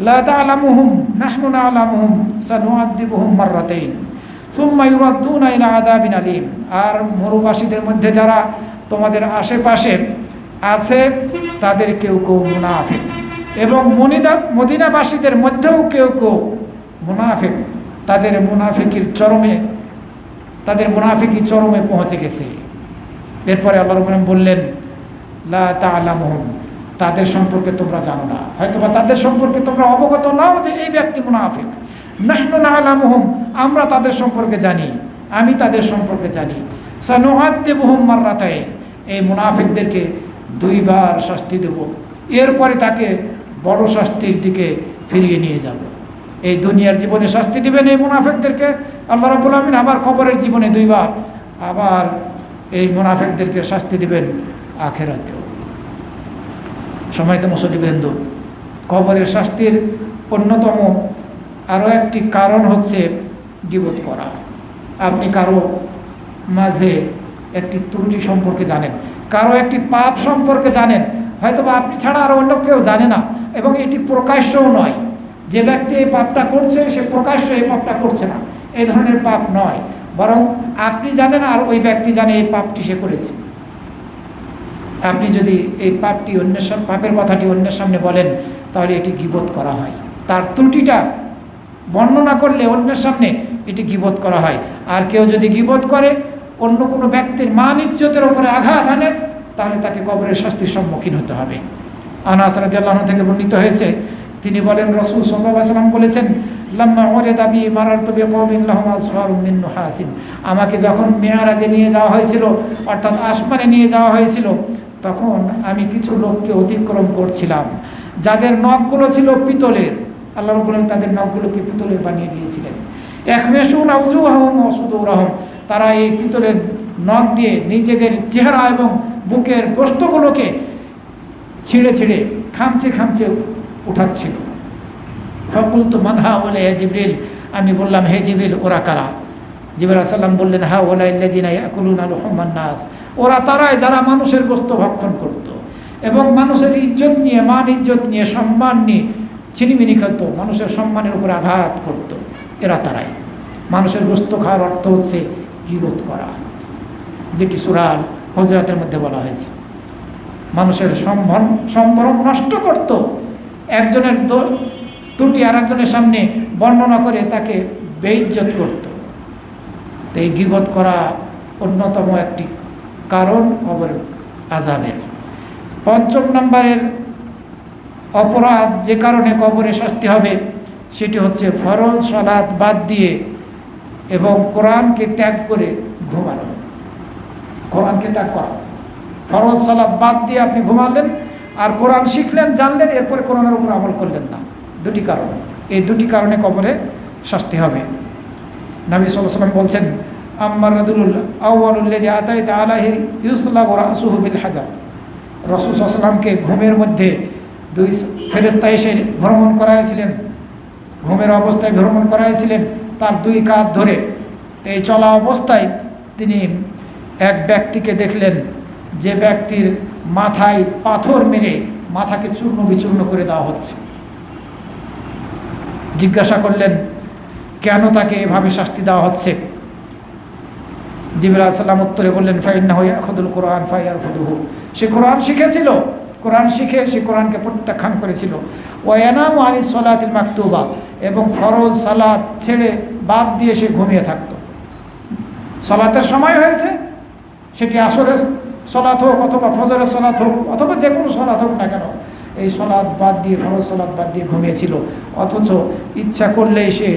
লা তা'লামুহুম নাহনু না'লামুহুম সানু'আযিবুহুম মাররাতাইন সুম্মা ইউরাদ্দুনা ইলা আযাবিন আলীম। আর মরুবাসীদের মধ্যে যারা তোমাদের আশেপাশে আছে তাদের কেউ কেউ মুনাফিক, এবং মদিনাবাসীদের মধ্যেও কেউ কেউ মুনাফিক। তাদের মুনাফিকি চরমে পৌঁছে গেছে। এরপরে আল্লাহ রাব্বুল আলামিন বললেন, লা তা'লামুহুম, তাদের সম্পর্কে তোমরা জানো না, হয়তোবা তাদের সম্পর্কে তোমরা অবগত নাও যে এই ব্যক্তি মুনাফিক। নাহনু না'লামুহুম, আমরা তাদের সম্পর্কে জানি, আমি তাদের সম্পর্কে জানি। সানু'আযিবুহুম মাররাতাইন, এই মুনাফিকদেরকে 2 বার শাস্তি দেব, এরপরে তাকে বড় শাস্তির দিকে ফিরিয়ে নিয়ে যাব। এই দুনিয়ার জীবনে শাস্তি দিবেন এই মুনাফিকদেরকে আল্লাহ রাব্বুল আলামিন, আবার কবরের জীবনে 2 বার, আবার এই মুনাফিকদেরকে শাস্তি দিবেন আখিরাতেও। সম্মানিত মুসল্লিবৃন্দ, কবরের শাস্তির অন্যতম আরও একটি কারণ হচ্ছে গীবত করা। আপনি কারো মাঝে একটি ত্রুটি সম্পর্কে জানেন, কারো একটি পাপ সম্পর্কে জানেন, হয়তোবা আপনি ছাড়া আর অন্য কেউ জানে না, এবং এটি প্রকাশ্যও নয়। যে ব্যক্তি এই পাপটা করছে সে প্রকাশ্য এই পাপটা করছে না, এই ধরনের পাপ নয়, বরং আপনি জানেন আর ওই ব্যক্তি জানে এই পাপটি সে করেছে। আপনি যদি এই পাপের কথাটি অন্যের সামনে বলেন তাহলে এটি গীবত করা হয়। তার ত্রুটিটা বর্ণনা করলে অন্যের সামনে এটি গীবত করা হয়। আর কেউ যদি গীবত করে, অন্য কোনো ব্যক্তির মান ইজ্জতের উপরে আঘাত আনে, তাহলে তাকে কবরের শাস্তির সম্মুখীন হতে হবে। আনাস রাদিয়াল্লাহু আনহু থেকে বর্ণিত হয়েছে, তিনি বলেন, রাসূল সাল্লাল্লাহু আলাইহি ওয়াসাল্লাম বলেছেন, লাম্মা উরিদা বি মারারতু বিকওমিন লাহুম আসফারুম মিন নুহাসিন, আমাকে যখন মেরাজে নিয়ে যাওয়া হয়েছিল, অর্থাৎ আসমানে নিয়ে যাওয়া হয়েছিল, তখন আমি কিছু লোককে অতিক্রম করছিলাম যাদের নখগুলো ছিল পিতলের। আল্লাহ রাব্বুল আলামিন তাদের নখগুলোকে পিতলের বানিয়ে দিয়েছিলেন। ইয়াখমিশুনা উজুহাহুম ওয়া সুদুরহুম, তারা এই পিতলের নখ দিয়ে নিজেদের চেহারা এবং বুকের গোশতগুলোকে ছিঁড়ে ছিঁড়ে খামচে খামচে উঠাচ্ছিল। ফাকুলতু মান হাউলা ইয়া জিবরিল, আমি বললাম হে জিবরিল ওরা কারা? জিবরাইল আলাইহিস সালাম বললেন হাউলা আল্লাযিনা ইয়াকুলুনা লুহুমান নাস, ওরা তারাই যারা মানুষের গোশত ভক্ষণ করত এবং মানুষের ইজ্জত নিয়ে, মান ইজ্জত নিয়ে, সম্মান নিয়ে ছিনিমিনি খেলত, মানুষের সম্মানের উপরে আঘাত করত। এরা তারাই। মানুষের গোশত খাওয়ার অর্থ হচ্ছে গীবত করা, যেটি সূরা হুজরাতের মধ্যে বলা হয়েছে। মানুষের সম্ভ্রম নষ্ট করত, একজনের ত্রুটি আর একজনের সামনে বর্ণনা করে তাকে বেইজ্জত করত। তো এই গীবত করা অন্যতম একটি কারণ কবর আযাবের। ৫ম নম্বরের অপরাধ যে কারণে কবরে শাস্তি হবে সেটি হচ্ছে ফরজ সালাত বাদ দিয়ে এবং কোরআনকে ত্যাগ করে ঘুমানো। কোরআনকে ত্যাগ করা, ফরজ সালাত বাদ দিয়ে আপনি ঘুমালেন আর কোরআন শিখলেন, জানলেন, এরপরে কোরআনের উপর আমল করলেন না। দুটি কারণ, এই দুটি কারণে কবরে শাস্তি হবে। নবী সাল্লাল্লাহু আলাইহি ওয়াসাল্লাম বলছেন আম্মার রাজুলুল আউয়ালুল্লাযী আতাইতা আলাইহি ইউসলাবু রাসুহু বিল হাজার। রাসূল সাল্লাল্লাহু আলাইহি ওয়াসাল্লামকে ঘুমের মধ্যে 2 ফেরেশতা এসে ভ্রমণ করাইছিলেন, ঘুমের অবস্থায় ভ্রমণ করাইছিলেন তার 2 কাঁধ ধরে। এই চলা অবস্থায় তিনি এক ব্যক্তিকে দেখলেন, যে ব্যক্তির মাথায় পাথর মেরে মাথাকে চূর্ণ বিচূর্ণ করে দেওয়া হচ্ছে। জিজ্ঞাসা করলেন কেন তাকে এভাবে শাস্তি দেওয়া হচ্ছে? জিবরাইল আলাইহিস সালাম উত্তরে বললেন ফাইন্নাহু ইয়াখুদুল কুরআন ফায়ারফুদুহু, সে কোরআন শিখেছিল, কোরআন শিখে সে কোরআনকে প্রত্যাখ্যান করেছিল। ওয়া ইয়ানামু আনিস সালাতিল মাকতুবা, এবং ফরজ সালাত ছেড়ে বাদ দিয়ে সে ঘুমিয়ে থাকতো। সালাতের সময় হয়েছে, সেটি আসরের সালাত হোক অথবা ফজরের সালাত হোক অথবা যে কোনো সালাত হোক না কেন, এই সালাত বাদ দিয়ে, ফরজ সালাত বাদ দিয়ে ঘুমিয়েছিল। অথচ ইচ্ছা করলেই সে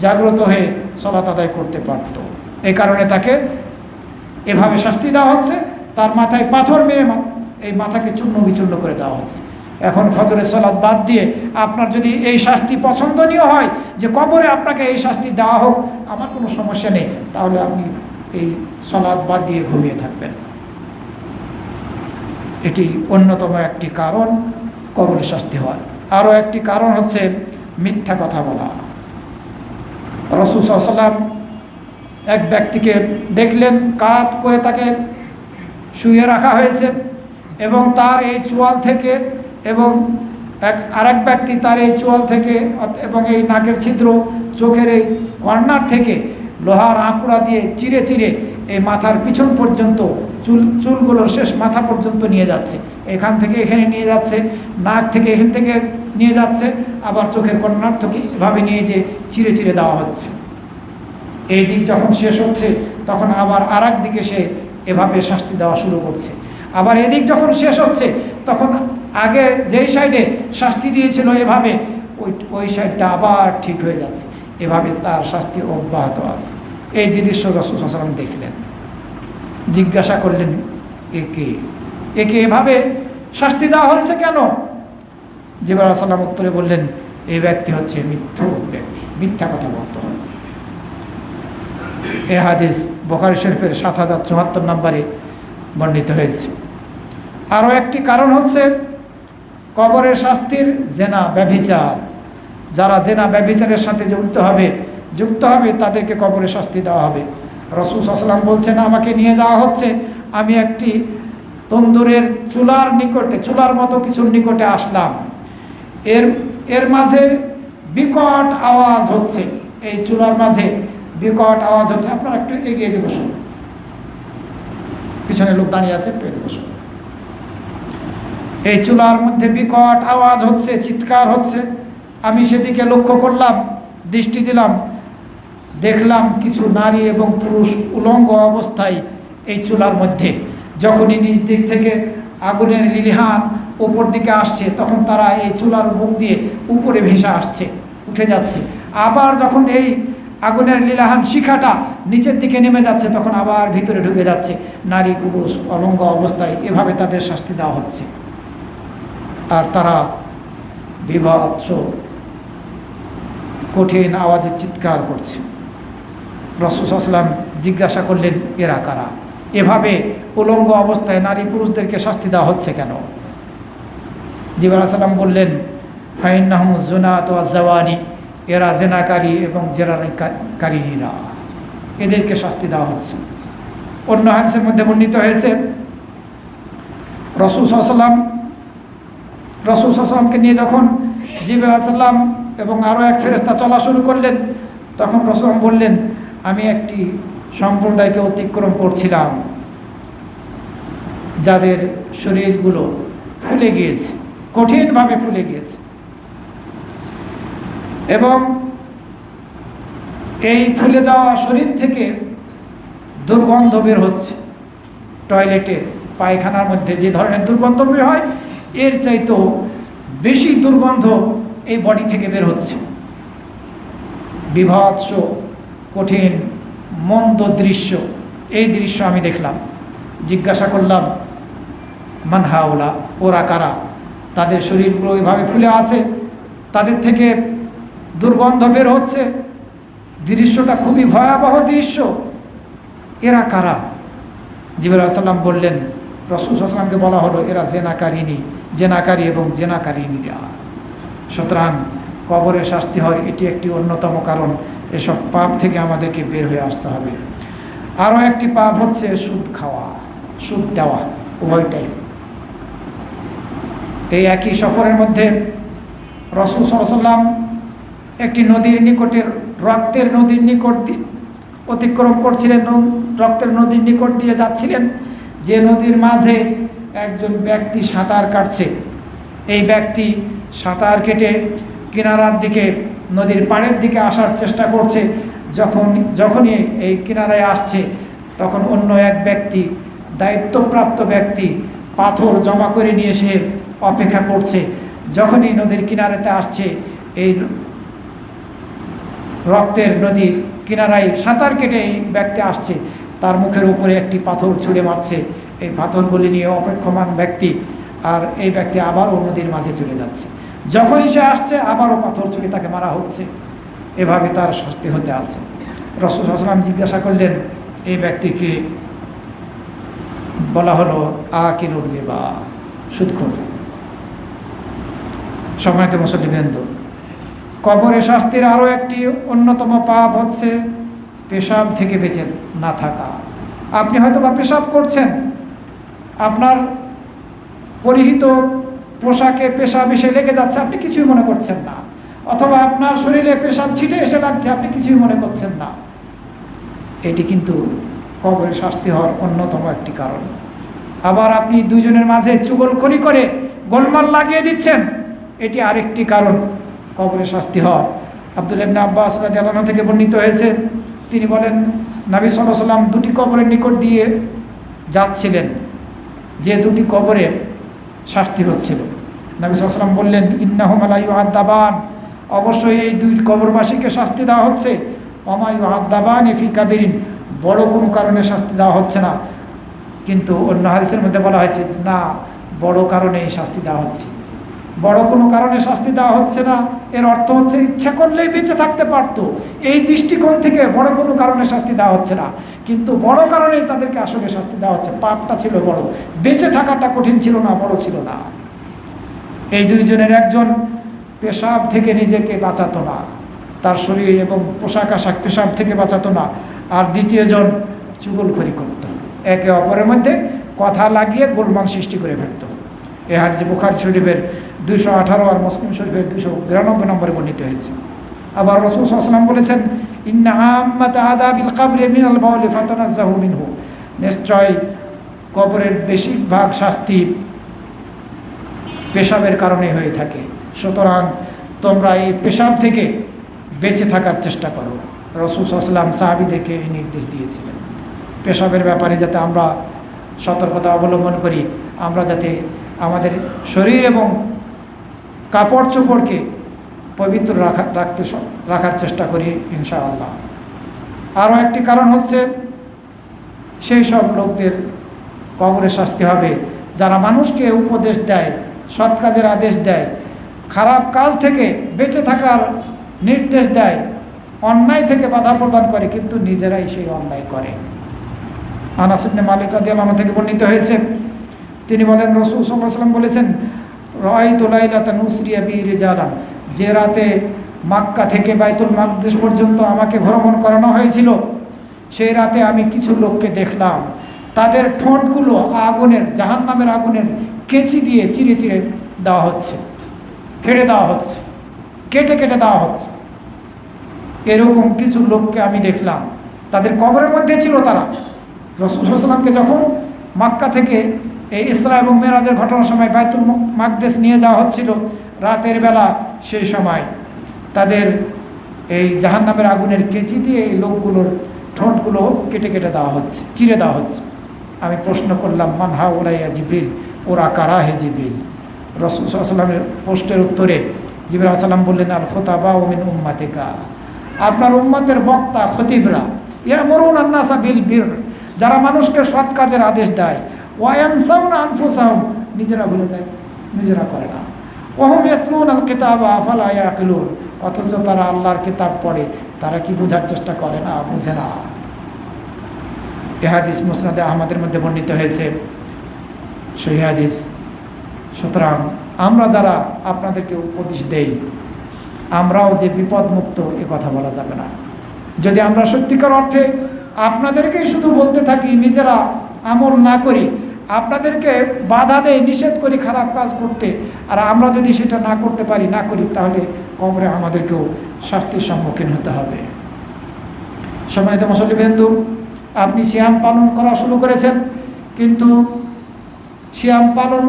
জাগ্রত হয়ে সালাত আদায় করতে পারত। এই কারণে তাকে এভাবে শাস্তি দেওয়া হচ্ছে। তার মাথায় পাথর মেরে এই মাথাকে চূর্ণ বিচূর্ণ করে দেওয়া হচ্ছে। এখন ফজরের সালাত বাদ দিয়ে আপনার যদি এই শাস্তি পছন্দনীয় হয় যে কবরে আপনাকে এই শাস্তি দেওয়া হোক, আমার কোনো সমস্যা নেই, তাহলে আপনি এই সালাত বাদ দিয়ে ঘুমিয়ে থাকবেন। এটি অন্যতম একটি কারণ কবরে শাস্তি হওয়ার। আরও একটি কারণ হচ্ছে মিথ্যা কথা বলা। রাসূল সাল্লাল্লাহু আলাইহি ওয়াসাল্লাম এক ব্যক্তিকে দেখলেন, কাত করে তাকে শুয়ে রাখা হয়েছে এবং তার এই চোয়াল থেকে এবং আরেক ব্যক্তি তার এই চোয়াল থেকে এবং এই নাকের ছিদ্র, চোখের এই কর্নার থেকে লোহার আঁকুড়া দিয়ে চিরে চিরে এই মাথার পিছন পর্যন্ত চুলগুলোর শেষ মাথা পর্যন্ত নিয়ে যাচ্ছে। এখান থেকে এখানে নিয়ে যাচ্ছে, নাক থেকে এখান থেকে নিয়ে যাচ্ছে, আবার চোখের কর্নার থেকে এভাবে নিয়ে যে চিরে চিরে দেওয়া হচ্ছে। এই দিক যখন শেষ হচ্ছে তখন আবার আর এক দিকে সে এভাবে শাস্তি দেওয়া শুরু করছে। আবার এদিক যখন শেষ হচ্ছে তখন আগে যেই সাইডে শাস্তি দিয়েছিল এভাবে ওই সাইডটা আবার ঠিক হয়ে যাচ্ছে। এভাবে তার শাস্তি অব্যাহত আছে। এই দৃশ্য রাসূল সাল্লাল্লাহু আলাইহি ওয়াসাল্লাম দেখলেন, জিজ্ঞাসা করলেন একে এভাবে শাস্তি দেওয়া হচ্ছে কেন? জিবরাইল আলাইহিস সালাম উত্তরে বললেন এই ব্যক্তি হচ্ছে মিথ্যুক ব্যক্তি, মিথ্যা কথা বলতে হবে। এই হাদিস বুখারী শরীফের ৭০৭৪ নম্বরে বর্ণিত হয়েছে। আরও একটি কারণ হচ্ছে কবরের শাস্তির জেনা, ব্যভিচার। যারা জেনা ব্যভিচারের সাথে যুক্ত হবে তাদেরকে কবরে শাস্তি দেওয়া হবে। রাসূল সাল্লাল্লাহু আলাইহি ওয়াসাল্লাম বলছেন আমাকে নিয়ে যাওয়া হচ্ছে, আমি একটি তন্দুরের চুলার মতো কিছুর নিকটে আসলাম। এর মাঝে বিকট আওয়াজ হচ্ছে, এই চুলার মাঝে বিকট আওয়াজ হচ্ছে। আপনারা একটু এগিয়ে বসুন, পিছনে লোক দাঁড়িয়ে আছে, একটু এগিয়ে বসুন। এই চুলার মধ্যে বিকট আওয়াজ হচ্ছে, চিৎকার হচ্ছে। আমি সেদিকে লক্ষ্য করলাম, দৃষ্টি দিলাম, দেখলাম কিছু নারী এবং পুরুষ উলঙ্গ অবস্থায় এই চুলার মধ্যে। যখনই নিজ দিক থেকে আগুনের লিলিহান উপর দিকে আসছে তখন তারা এই চুলার মুখ দিয়ে উপরে ভেসে আসছে, উঠে যাচ্ছে। আবার যখন এই আগুনের লীলাহান শিখাটা নিচের দিকে নেমে যাচ্ছে, তখন আবার ভিতরে ঢুকে যাচ্ছে। নারী পুরুষ অলঙ্গ অবস্থায় এভাবে তাদের শাস্তি দেওয়া হচ্ছে, আর তারা বিভৎস কঠিন আওয়াজে চিৎকার করছে। রাসূল সাল্লাল্লাহু আলাইহি ওয়াসাল্লাম জিজ্ঞাসা করলেন, এরা কারা? এভাবে উলঙ্গ অবস্থায় নারী পুরুষদেরকে শাস্তি দেওয়া হচ্ছে কেন? জিবরাইল আলাইহিস সালাম বললেন, ফাইন্নাহুমুজ যুনাত ওয়াজ জাওয়ানি, এরা জেনাকারী এবং জেনাকারিনীরা, এদেরকে শাস্তি দেওয়া হচ্ছে। অন্য হাদিসের মধ্যে বর্ণিত হয়েছে, রাসূল সাল্লাল্লাহু আলাইহি ওয়াসাল্লামকে নিয়ে যখন জিবরাইল আলাইহিস সালাম এবং আরও এক ফেরেশতা চলা শুরু করলেন, তখন রাসূল বললেন, আমি একটি সম্প্রদায়কে অতিক্রম করছিলাম যাদের শরীরগুলো ফুলে গিয়েছে, কঠিনভাবে ফুলে গিয়েছে, এবং এই ফুলে যাওয়া শরীর থেকে দুর্গন্ধ বের হচ্ছে। টয়লেটে পায়খানার মধ্যে যে ধরনের দুর্গন্ধ বের হয়, এর চাইতেও বেশি দুর্গন্ধ এই বডি থেকে বের হচ্ছে। বিভৎস কঠিন মন্দ দৃশ্য, এই দৃশ্য আমি দেখলাম। জিজ্ঞাসা করলাম, মান হাউলা, ওরা কারা? তাদের শরীরগুলো এভাবে ফুলে আছে, তাদের থেকে দুর্গন্ধ বের হচ্ছে, দৃশ্যটা খুবই ভয়াবহ দৃশ্য, এরা কারা? জিবরাইল আলাইহিস সালাম বললেন, রাসূল সাল্লাল্লাহু আলাইহি ওয়াসাল্লামকে বলা হলো, এরা জেনাকারী এবং জেনাকারিনীরা। সুতরাং কবরের শাস্তি হয় এটি একটি অন্যতম কারণ। এসব পাপ থেকে আমাদেরকে বের হয়ে আসতে হবে। আরও একটি পাপ হচ্ছে সুদ খাওয়া, সুদ দেওয়া, উভয়টাই। এই একই সফরের মধ্যে রাসূল সাল্লাল্লাহু আলাইহি ওয়াসাল্লাম একটি নদীর নিকটের রক্তের নদীর নিকট অতিক্রম করছিলেন, রক্তের নদীর নিকট দিয়ে যাচ্ছিলেন, যে নদীর মাঝে একজন ব্যক্তি সাঁতার কাটছে। এই ব্যক্তি সাঁতার কেটে কিনারার দিকে, নদীর পাড়ের দিকে আসার চেষ্টা করছে। যখনই এই কিনারায় আসছে, তখন অন্য এক ব্যক্তি, দায়িত্বপ্রাপ্ত ব্যক্তি, পাথর জমা করে নিয়ে সে অপেক্ষা করছে। যখনই নদীর কিনারাতে আসছে, এই রক্তের নদীর কিনারায় সাঁতার কেটে এই ব্যক্তি আসছে, তার মুখের উপরে একটি পাথর ছুঁড়ে মারছে। এই পাথরগুলি নিয়ে অপেক্ষমান ব্যক্তি, আর এই ব্যক্তি আবারও নদীর মাঝে চলে যাচ্ছে। যখনই সে আসছে, আবারও পাথর ছুঁড়ে তাকে মারা হচ্ছে। এভাবে তার শাস্তি হতে আছে। রাসূল সাল্লাল্লাহু আলাইহি ওয়াসাল্লাম জিজ্ঞাসা করলেন, এই ব্যক্তিকে বলা হলো আকিলুর রিবা, সুদখোর। সম্মানিত মুসল্লিবৃন্দ, কবরে শাস্তির আরও একটি অন্যতম পাপ হচ্ছে পেশাব থেকে বেঁচে না থাকা। আপনি হয়তো বা পেশাব করছেন, আপনার পরিহিত পোশাকে পেশাব এসে লেগে যাচ্ছে, আপনি কিছুই মনে করছেন না। অথবা আপনার শরীরে পেশাব ছিটে এসে লাগছে, আপনি কিছুই মনে করছেন না। এটি কিন্তু কবরের শাস্তি হওয়ার অন্যতম একটি কারণ। আবার আপনি দুইজনের মাঝে চুগলখড়ি করে গোলমাল লাগিয়ে দিচ্ছেন, এটি আরেকটি কারণ কবরের শাস্তি হওয়ার। আব্দুল্লাহ ইবনে আব্বাস রাদিয়াল্লাহু আনহু থেকে বর্ণিত হয়েছে, তিনি বলেন, নবী সাল্লাল্লাহু আলাইহি ওয়াসাল্লাম দুটি কবরের নিকট দিয়ে যাচ্ছিলেন, যে দুটি কবরে শাস্তি হচ্ছিল। নবী সাল্লাল্লাহু আলাইহি ওয়াসাল্লাম বললেন, ইন্নাহুমা লা ইউআদ্দাবান, অবশ্যই এই দুই কবরবাসীকে শাস্তি দেওয়া হচ্ছে। ওমা ইউআদ্দাবানি ফি কাবিরিন, বড় কোনো কারণে শাস্তি দেওয়া হচ্ছে না। কিন্তু অন্য হাদিসের মধ্যে বলা হয়েছে যে না, বড় কারণেই শাস্তি দেওয়া হচ্ছে। বড় কোনো কারণে শাস্তি দেওয়া হচ্ছে না, এর অর্থ হচ্ছে ইচ্ছা করলেই বেঁচে থাকতে পারত। এই দৃষ্টিকোণ থেকে বড় কোনো কারণে শাস্তি দেওয়া হচ্ছে না, কিন্তু বড় কারণেই তাদেরকে আসলে শাস্তি দেওয়া হচ্ছে। পাপটা ছিল বড়, বেঁচে থাকাটা কঠিন ছিল না, বড় ছিল না। এই দুইজনের একজন পেশাব থেকে নিজেকে বাঁচাতো না, তার শরীর এবং পোশাক আশাক পেশাব থেকে বাঁচাতো না, আর দ্বিতীয়জন চুগলখড়ি করত, একে অপরের মধ্যে কথা লাগিয়ে গোলমাল সৃষ্টি করে ফেলত। এ হাদিস বুখারী শরীফের 218 আর মুসলিম শরীফের 292 নম্বরে বর্ণিত হয়েছে। আবার রাসূল সাল্লাল্লাহু আলাইহি ওয়াসাল্লাম বলেছেন, ইন্না আম্মাতা আযাবিল কবরি মিনাল বাউলি ফাতানাজ্জাহু মিনহু, নিশ্চয় কবরের বেশিরভাগ শাস্তি পেশাবের কারণে হয়ে থাকে, সুতরাং তোমরা এই পেশাব থেকে বেঁচে থাকার চেষ্টা করো। রাসূল সাল্লাল্লাহু আলাইহি ওয়াসাল্লাম সাহাবীদেরকে এই নির্দেশ দিয়েছিলেন, পেশাবের ব্যাপারে যাতে আমরা সতর্কতা অবলম্বন করি, আমরা যাতে আমাদের শরীর এবং কাপড় চোপড়কে পবিত্র রাখার চেষ্টা করি ইনশাআল্লাহ। আরও একটি কারণ হচ্ছে সেই সব লোকদের কবরে শাস্তি হবে যারা মানুষকে উপদেশ দেয়, সৎ কাজের আদেশ দেয়, খারাপ কাজ থেকে বেঁচে থাকার নির্দেশ দেয়, অন্যায় থেকে বাধা প্রদান করে কিন্তু নিজেরাই সেই অন্যায় করে। আনাস ইবনে মালিক রাদিয়াল্লাহু আনহু থেকে বর্ণিত হয়েছে, তিনি বলেন, রাসূল সাল্লাল্লাহু আলাইহি ওয়াসাল্লাম বলেছেন, রাআইতু লাইলাতান উসরিয়া বি রিজালান, যে রাতে মক্কা থেকে বাইতুল মাকদিস পর্যন্ত আমাকে ভ্রমণ করানো হয়েছিল, সেই রাতে আমি কিছু লোককে দেখলাম, তাদের ঠোঁটগুলো আগুনের, জাহান্নামের আগুনের কেঁচি দিয়ে চিরে চিরে দেওয়া হচ্ছে, ফেড়ে দেওয়া হচ্ছে, কেটে কেটে দেওয়া হচ্ছে। এরকম কিছু লোককে আমি দেখলাম, তাদের কবরের মধ্যে ছিল তারা। রাসূল সাল্লাল্লাহু আলাইহি ওয়াসাল্লামকে যখন মক্কা থেকে এই ইসরা এবং মেরাজের ঘটনার সময় বাইতুল মাকদিস নিয়ে যাওয়া হচ্ছিল রাতের বেলা, সেই সময় তাদের এই জাহান্নামের আগুনের কেঁচি দিয়ে এই লোকগুলোর ঠোঁটগুলো কেটে কেটে দেওয়া হচ্ছে, চিরে দেওয়া হচ্ছে। আমি প্রশ্ন করলাম, মান হাউলাইয়া জিবরিল, ওরা কারা হে জিবরিল? রাসূল সাল্লাল্লাহু আলাইহি ওয়াসাল্লামের প্রশ্নের উত্তরে জিবরিল আলাইহিস সালাম বললেন, আল খুতাবা ওয়া মিন উম্মাতিকা, আপনার উম্মতের বক্তা, খতিবরা, ইয়ামুরুনা আন-নাসা বিল বির, যারা মানুষকে সৎ কাজের আদেশ দেয়, ওয়া ইয়ানসাউনা আনফুসাহুম, নিজেরা ভুলে যায়, নিজেরা করে না, ওয়া হুম ইয়াতলুনাল কিতাবা আফালা ইয়াকিলুন, অথচ তারা আল্লাহর কিতাব পড়ে, তারা কি বোঝার চেষ্টা করে না? বুঝে না। এ হাদিস মুসনাদে আহমদের মধ্যে বর্ণিত হয়েছে, সহিহ হাদিস। সুতরাং আমরা যারা আপনাদেরকে উপদেশ দেই, আমরাও যে বিপদমুক্ত এ কথা বলা যাবে না। যদি আমরা সত্যিকার অর্থে আপনাদেরকেই শুধু বলতে থাকি, নিজেরা আমল না করি, আপনাদেরকে বাধা দেই, নিষেধ করি খারাপ কাজ করতে, আর আমরা যদি সেটা না করতে পারি, না করি, তাহলে কবরে আমাদেরকেও শাস্তির সম্মুখীন হতে হবে। সম্মানিত মুসল্লিবৃন্দ, আপনি সিয়াম পালন করা শুরু করেছেন, কিন্তু সিয়াম পালন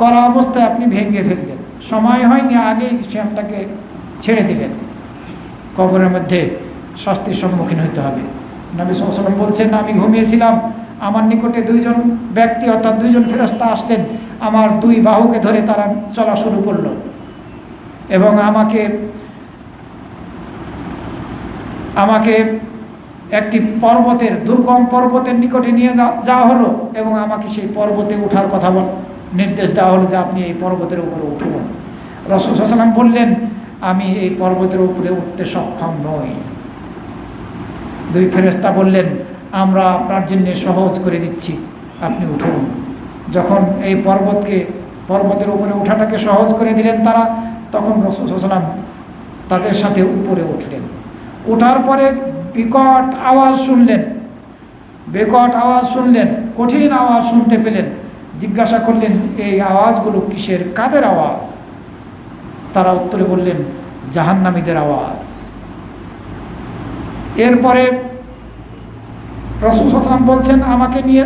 করা অবস্থায় আপনি ভেঙে ফেললেন, সময় হয়নি, আগেই সিয়ামটাকে ছেড়ে দিলেন, কবরের মধ্যে শাস্তির সম্মুখীন হতে হবে। নবী সাল্লাল্লাহু আলাইহি ওয়াসাল্লাম বলছেন, আমি ঘুমিয়েছিলাম, আমার নিকটে দুইজন ব্যক্তি অর্থাৎ দুইজন ফেরেশতা আসলেন, আমার দুই বাহুকে ধরে তারা চলা শুরু করলো এবং আমাকে একটি পর্বতের, দুর্গম পর্বতের নিকটে নিয়ে যাওয়া হলো এবং আমাকে সেই পর্বতে ওঠার কথা নির্দেশ দেওয়া হলো যে আপনি এই পর্বতের উপরে উঠুন। রাসূল সাল্লাল্লাহু আলাইহি ওয়াসাল্লাম বললেন, আমি এই পর্বতের উপরে উঠতে সক্ষম নই। দুই ফেরেশতা বললেন, আমরা আপনার জন্য সহজ করে দিচ্ছি, আপনি উঠুন। যখন এই পর্বতের উপরে ওঠাটাকে সহজ করে দিলেন তারা, তখন রাসূল সাল্লাল্লাহু আলাইহি ওয়াসাল্লাম তাদের সাথে উপরে উঠলেন। ওঠার পরে বিকট আওয়াজ শুনলেন, কঠিন আওয়াজ শুনতে পেলেন। জিজ্ঞাসা করলেন, এই আওয়াজগুলো কিসের, কাদের আওয়াজ? তারা উত্তরে বললেন, জাহান্নামীদের আওয়াজ। এরপরে রাসূল সাল্লাল্লাহু আলাইহি ওয়াসাল্লাম বলছেন, আমাকে নিয়ে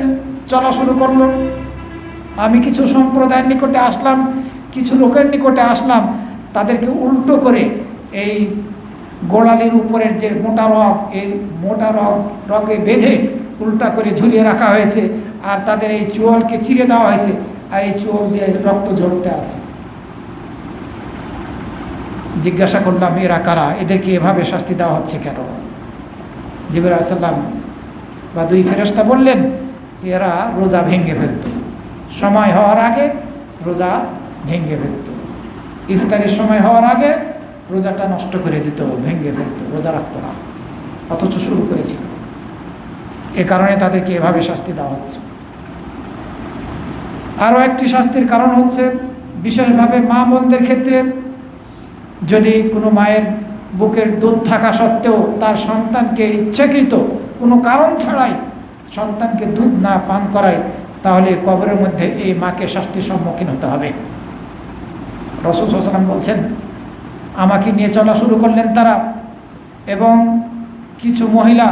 চলা শুরু করলো। আমি কিছু সম্প্রদায়ের নিকটে আসলাম, কিছু লোকের নিকটে আসলাম, তাদেরকে উল্টো করে এই গোড়ালির উপরের যে মোটা রগ, এই মোটা রগে বেঁধে উল্টা করে ঝুলিয়ে রাখা হয়েছে, আর তাদের এই চুয়ালকে চিরে দেওয়া হয়েছে, আর এই চুয়াল দিয়ে রক্ত ঝরতে আছে। জিজ্ঞাসা করলাম, এরা কারা, এদেরকে এভাবে শাস্তি দেওয়া হচ্ছে কেন? জিবরাইল আলাইহিস সালাম বা দুই ফেরেশতা বললেন, এরা রোজা ভেঙে ফেলত, সময় হওয়ার আগে রোজা ভেঙে ফেলত, ইফতারের সময় হওয়ার আগে রোজাটা নষ্ট করে দিত, ভেঙে ফেলত, রোজা রাখত না, অথচ শুরু করেছিল। এ কারণে তাদেরকে এভাবে শাস্তি দেওয়া হচ্ছে। আরও একটি শাস্তির কারণ হচ্ছে, বিশেষভাবে মা বোনদের ক্ষেত্রে, যদি কোনো মায়ের বুকের দুধ থাকা সত্ত্বেও তার সন্তানকে ইচ্ছাকৃত কোনো কারণ ছাড়াই সন্তানকে দুধ না পান করায়, তাহলে কবরের মধ্যে এই মাকে শাস্তির সম্মুখীন হতে হবে। রাসূল সাল্লাল্লাহু আলাইহি ওয়াসাল্লাম বলছেন, আমাকে নিয়ে চলা শুরু করলেন তারা, এবং কিছু মহিলা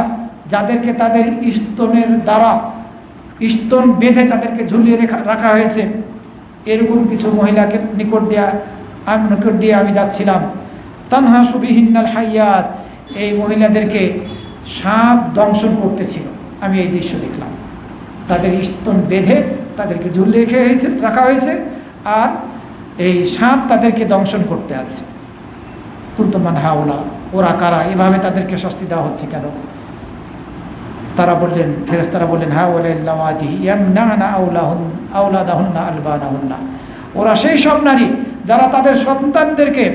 যাদেরকে তাদের স্তনের দ্বারা স্তন বেঁধে তাদেরকে ঝুলিয়ে রাখা হয়েছে, এরকম কিছু মহিলাকে নিকট দিয়ে আমি যাচ্ছিলাম। তানহাসু বিহিন্নাল হাইয়াত, এই মহিলাদেরকে সাপ দংশন করতেছিল। আমি এই দৃশ্য দেখলাম, তাদের স্তন বেঁধে তাদেরকে ঝুলিয়ে রাখা হয়েছে, আর এই সাপ তাদেরকে দংশন করতে আছে। কুলতু মান হাউলা, ওরা কারা, এভাবে তাদেরকে শাস্তি দেওয়া হচ্ছে কেন? তারা বললেন, ফেরেশতারা বললেন, হা ওয়ালাল্লাওয়াতি ইয়ামনানা আওলাদাহুন্না আলবানাহুন্না, ওরা সেই সব নারী যারা তাদের সন্তানদেরকে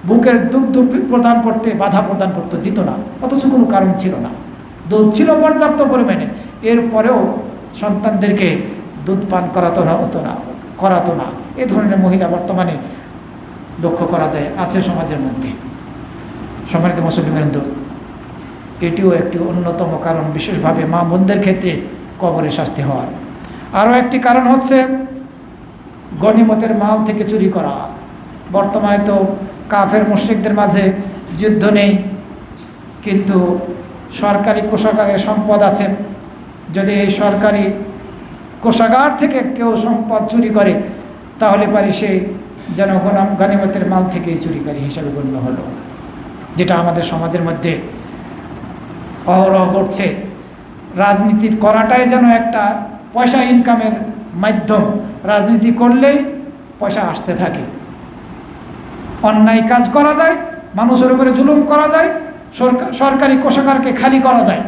বুকের দুগ্ধ প্রদান করতে বাধা প্রদান করতে দিত না, অথচ কোনো কারণ ছিল না, দুধ ছিল পর্যাপ্ত পরিমাণে, এরপরেও সন্তানদেরকে দুধ পান করাতো না। এ ধরনের মহিলা বর্তমানে লক্ষ্য করা যায়, আছে সমাজের মধ্যে। সম্মানিত মুসলিমবৃন্দ, এটিও একটি অন্যতম কারণ, বিশেষভাবে মা বোনদের ক্ষেত্রে কবরে শাস্তি হওয়ার। আরও একটি কারণ হচ্ছে গনিমতের মাল থেকে চুরি করা। বর্তমানে তো কাফের মুশরিকদের মাঝে যুদ্ধ নেই, কিন্তু সরকারি কোষাগারে সম্পদ আছে। যদি এই সরকারি কোষাগার থেকে কেউ সম্পদ চুরি করে, তাহলে পারে সে যেন গনিমতের মাল থেকেই চুরিকারী হিসাবে গণ্য হলো, যেটা আমাদের সমাজের মধ্যে অহরহ ঘটছে। রাজনীতি করাটাই যেন একটা পয়সা ইনকামের মাধ্যম, রাজনীতি করলেই পয়সা আসতে থাকে। অন্যায় কাজ করা যায়, মানুষের উপরে জুলুম করা যায়, সরকারি কোষাগারকে খালি করা যায়।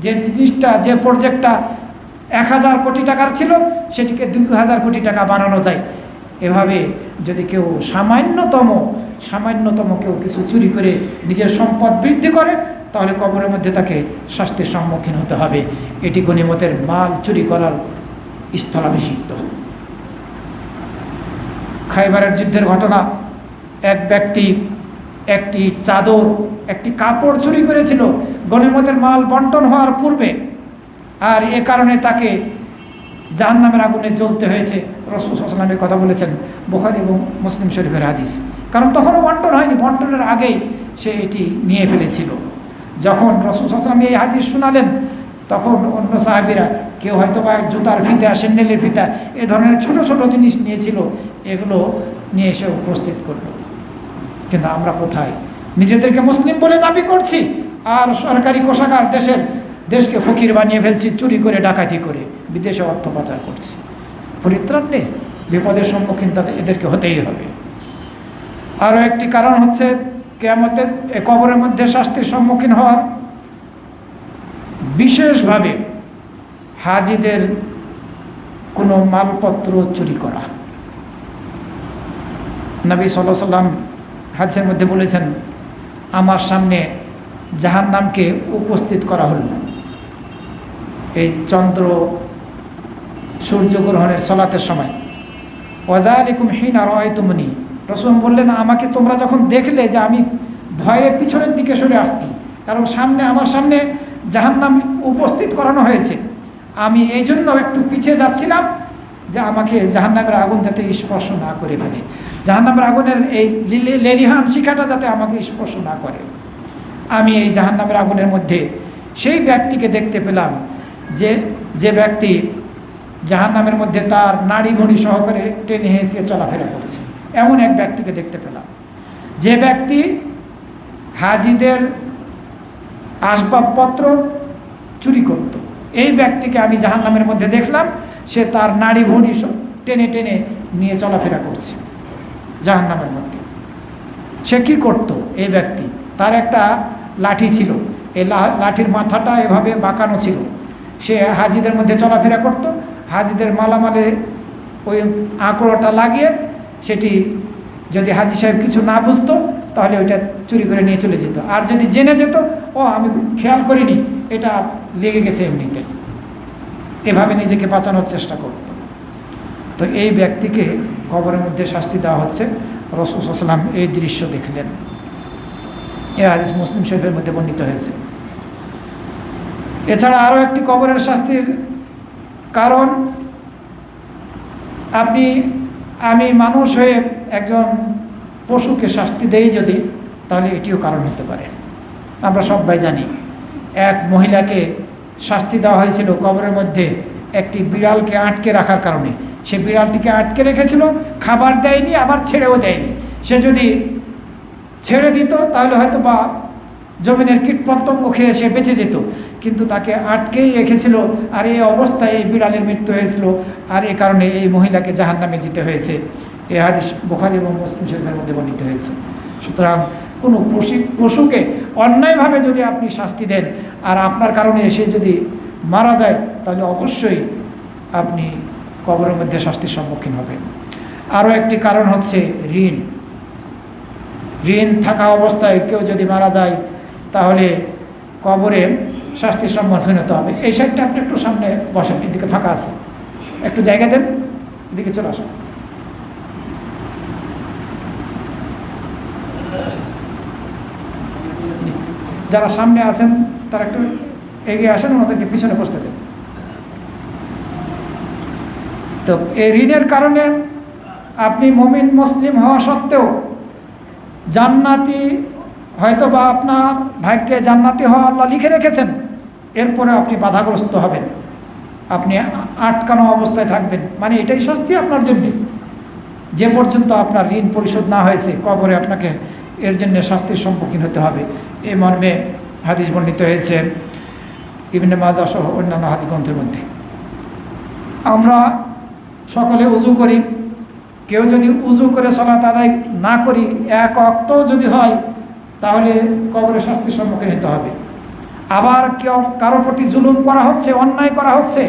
যে জিনিসটা, যে প্রজেক্টটা 1000 কোটি টাকার ছিল, সেটিকে 2000 কোটি টাকা বানানো যায়। এভাবে যদি কেউ সামান্যতম কেউ কিছু চুরি করে নিজের সম্পদ বৃদ্ধি করে, তাহলে কবরের মধ্যে তাকে শাস্তির সম্মুখীন হতে হবে। এটি গনিমতের মাল চুরি করার স্থলাভিষিক্ত। খাইবারের যুদ্ধের ঘটনা, এক ব্যক্তি একটি চাদর, একটি কাপড় চুরি করেছিল গনিমতের মাল বন্টন হওয়ার পূর্বে, আর এ কারণে তাকে জাহান্নামের আগুনে জ্বলতে হয়েছে। রাসূল সাল্লাল্লাহু আলাইহি ওয়াসাল্লাম কথা বলেছেন, বুখারী এবং মুসলিম শরীফের হাদিস। কারণ তখনও বন্টন হয়নি, বন্টনের আগেই সে এটি নিয়ে ফেলেছিল। যখন রাসূল সাল্লাল্লাহু আলাইহি ওয়াসাল্লাম এই হাদিস শোনালেন, তখন অন্য সাহাবীরা কেউ হয়তো বা জুতার ফিতা, স্যান্ডেলের ফিতা, এ ধরনের ছোট ছোট জিনিস নিয়েছিল, এগুলো নিয়ে এসে উপস্থিত করলো। কিন্তু আমরা কোথায়? নিজেদেরকে মুসলিম বলে দাবি করছি, আর সরকারি কোষাগার দেশকে ফকির বানিয়ে ফেলছি, চুরি করে ডাকাতি করে বিদেশে অর্থ পাচার করছি। পরিত্রাণ নেই, বিপদের সম্মুখীন এদেরকে হতেই হবে। আরও একটি কারণ হচ্ছে কিয়ামতের কবরের মধ্যে শাস্তির সম্মুখীন হওয়ার, বিশেষভাবে হাজিদের কোনো মালপত্র চুরি করা। নবী সাল্লাল্লাহু আলাইহি ওয়াসাল্লাম হাদিসের মধ্যে বলেছেন, আমার সামনে জাহান্নামকে উপস্থিত করা হলো এই চন্দ্র সূর্যগ্রহণের সলাতের সময়। ওয়াযালিকুম হিনা রাআইতুমুনি, রাসূল বললেন, আমাকে তোমরা যখন দেখলে যে আমি ভয়ে পিছনের দিকে সরে আসছি, কারণ আমার সামনে জাহান্নাম উপস্থিত করানো হয়েছে, আমি এই জন্য একটু পিছিয়ে যাচ্ছিলাম যে আমাকে জাহান্নামের আগুন যাতে স্পর্শ না করে ফেলে, জাহান্নামের আগুনের এই লেলিহান শিখাটা যাতে আমাকে স্পর্শ না করে। আমি এই জাহান্নামের আগুনের মধ্যে সেই ব্যক্তিকে দেখতে পেলাম যে ব্যক্তি জাহান্নামের মধ্যে তার নাড়ি ভুঁড়ি সহকারে টেনে হেঁচড়ে চলাফেরা করছে, এমন এক ব্যক্তিকে দেখতে পেলাম। যে ব্যক্তি হাজিদের আসবাবপত্র চুরি করত, এই ব্যক্তিকে আমি জাহান্নামের মধ্যে দেখলাম, সে তার নাড়ি ভুঁড়ি টেনে টেনে নিয়ে চলাফেরা করছে জাহান্নামের মধ্যে। সে কি করত? এই ব্যক্তি, তার একটা লাঠি ছিল, এই লাঠির মাথাটা এভাবে বাঁকানো ছিল। সে হাজিদের মধ্যে চলাফেরা করত, হাজিদের মালামালে ওই আঁকড়োটা লাগিয়ে সেটি যদি হাজি সাহেব কিছু না বুঝতো, তাহলে ওইটা চুরি করে নিয়ে চলে যেত। আর যদি জেনে যেত, ও আমি খেয়াল করিনি, এটা লেগে গেছে এমনিতে, এভাবে নিজেকে বাঁচানোর চেষ্টা করত। তো এই ব্যক্তিকে কবরের মধ্যে শাস্তি দেওয়া হচ্ছে। রাসূল সাল্লাল্লাহু আলাইহি ওয়াসাল্লাম এই দৃশ্য দেখলেন। এই হাদিস মুসলিম শরীফের মধ্যে বর্ণিত হয়েছে। এছাড়া আরও একটি কবরের শাস্তির কারণ, আমি মানুষ হয়ে একজন পশুকে শাস্তি দেই যদি, তাহলে এটিও কারণ হতে পারে। আমরা সবাই জানি, এক মহিলাকে শাস্তি দেওয়া হয়েছিল কবরের মধ্যে একটি বিড়ালকে আটকে রাখার কারণে। সে বিড়ালটিকে আটকে রেখেছিল, খাবার দেয়নি, আবার ছেড়েও দেয়নি। সে যদি ছেড়ে দিত তাহলে হয়তো বা জমিনের কীটপতঙ্গ খেয়ে সে বেঁচে যেত, কিন্তু তাকে আটকেই রেখেছিল, আর এই অবস্থায় এই বিড়ালের মৃত্যু হয়েছিল, আর এ কারণে এই মহিলাকে জাহান্নামে যেতে হয়েছে। এই হাদিস বুখারী এবং মুসলিম শরীফের মধ্যে বর্ণিত হয়েছে। সুতরাং কোনো পশুকে অন্যায়ভাবে যদি আপনি শাস্তি দেন আর আপনার কারণে সে যদি মারা যায়, তাহলে অবশ্যই আপনি কবরের মধ্যে শাস্তির সম্মুখীন হবেন। আরও একটি কারণ হচ্ছে ঋণ। ঋণ থাকা অবস্থায় কেউ যদি মারা যায়, তাহলে কবরে শাস্তির সম্মুখীন হতে হবে। এই সাইডটা আপনি একটু সামনে বসেন, এদিকে ফাঁকা আছে, একটু জায়গা দেন, এদিকে চলে আসুন। যারা সামনে আছেন তারা একটু এগিয়ে আসেন, ওনাদেরকে পিছনে বসতে দেন। তো এই ঋণের কারণে আপনি মুমিন মুসলিম হওয়া সত্ত্বেও জান্নাতি, হয়তো বা আপনার ভাগ্যে জান্নাতি হওয়া আল্লাহ লিখে রেখেছেন, এরপরে আপনি বাধাগ্রস্ত হবেন, আপনি আটকানো অবস্থায় থাকবেন। মানে এটাই শাস্তি আপনার জন্য, যে পর্যন্ত আপনার ঋণ পরিশোধ না হয়েছে কবরে আপনাকে এর জন্য শাস্তির সম্মুখীন হতে হবে। এই মর্মে হাদিস বর্ণিত হয়েছে ইবনে মাজাহ সহ অন্যান্য হাদিস গ্রন্থের মধ্যে। আমরা সকলে উজু করি, কেউ যদি উজু করে সালাত আদায় না করি, এক ওয়াক্ত যদি হয়, তাহলে কবরে শাস্তির সম্মুখীন হতে হবে। আবার কেউ কারো প্রতি জুলুম করা হচ্ছে, অন্যায় করা হচ্ছে,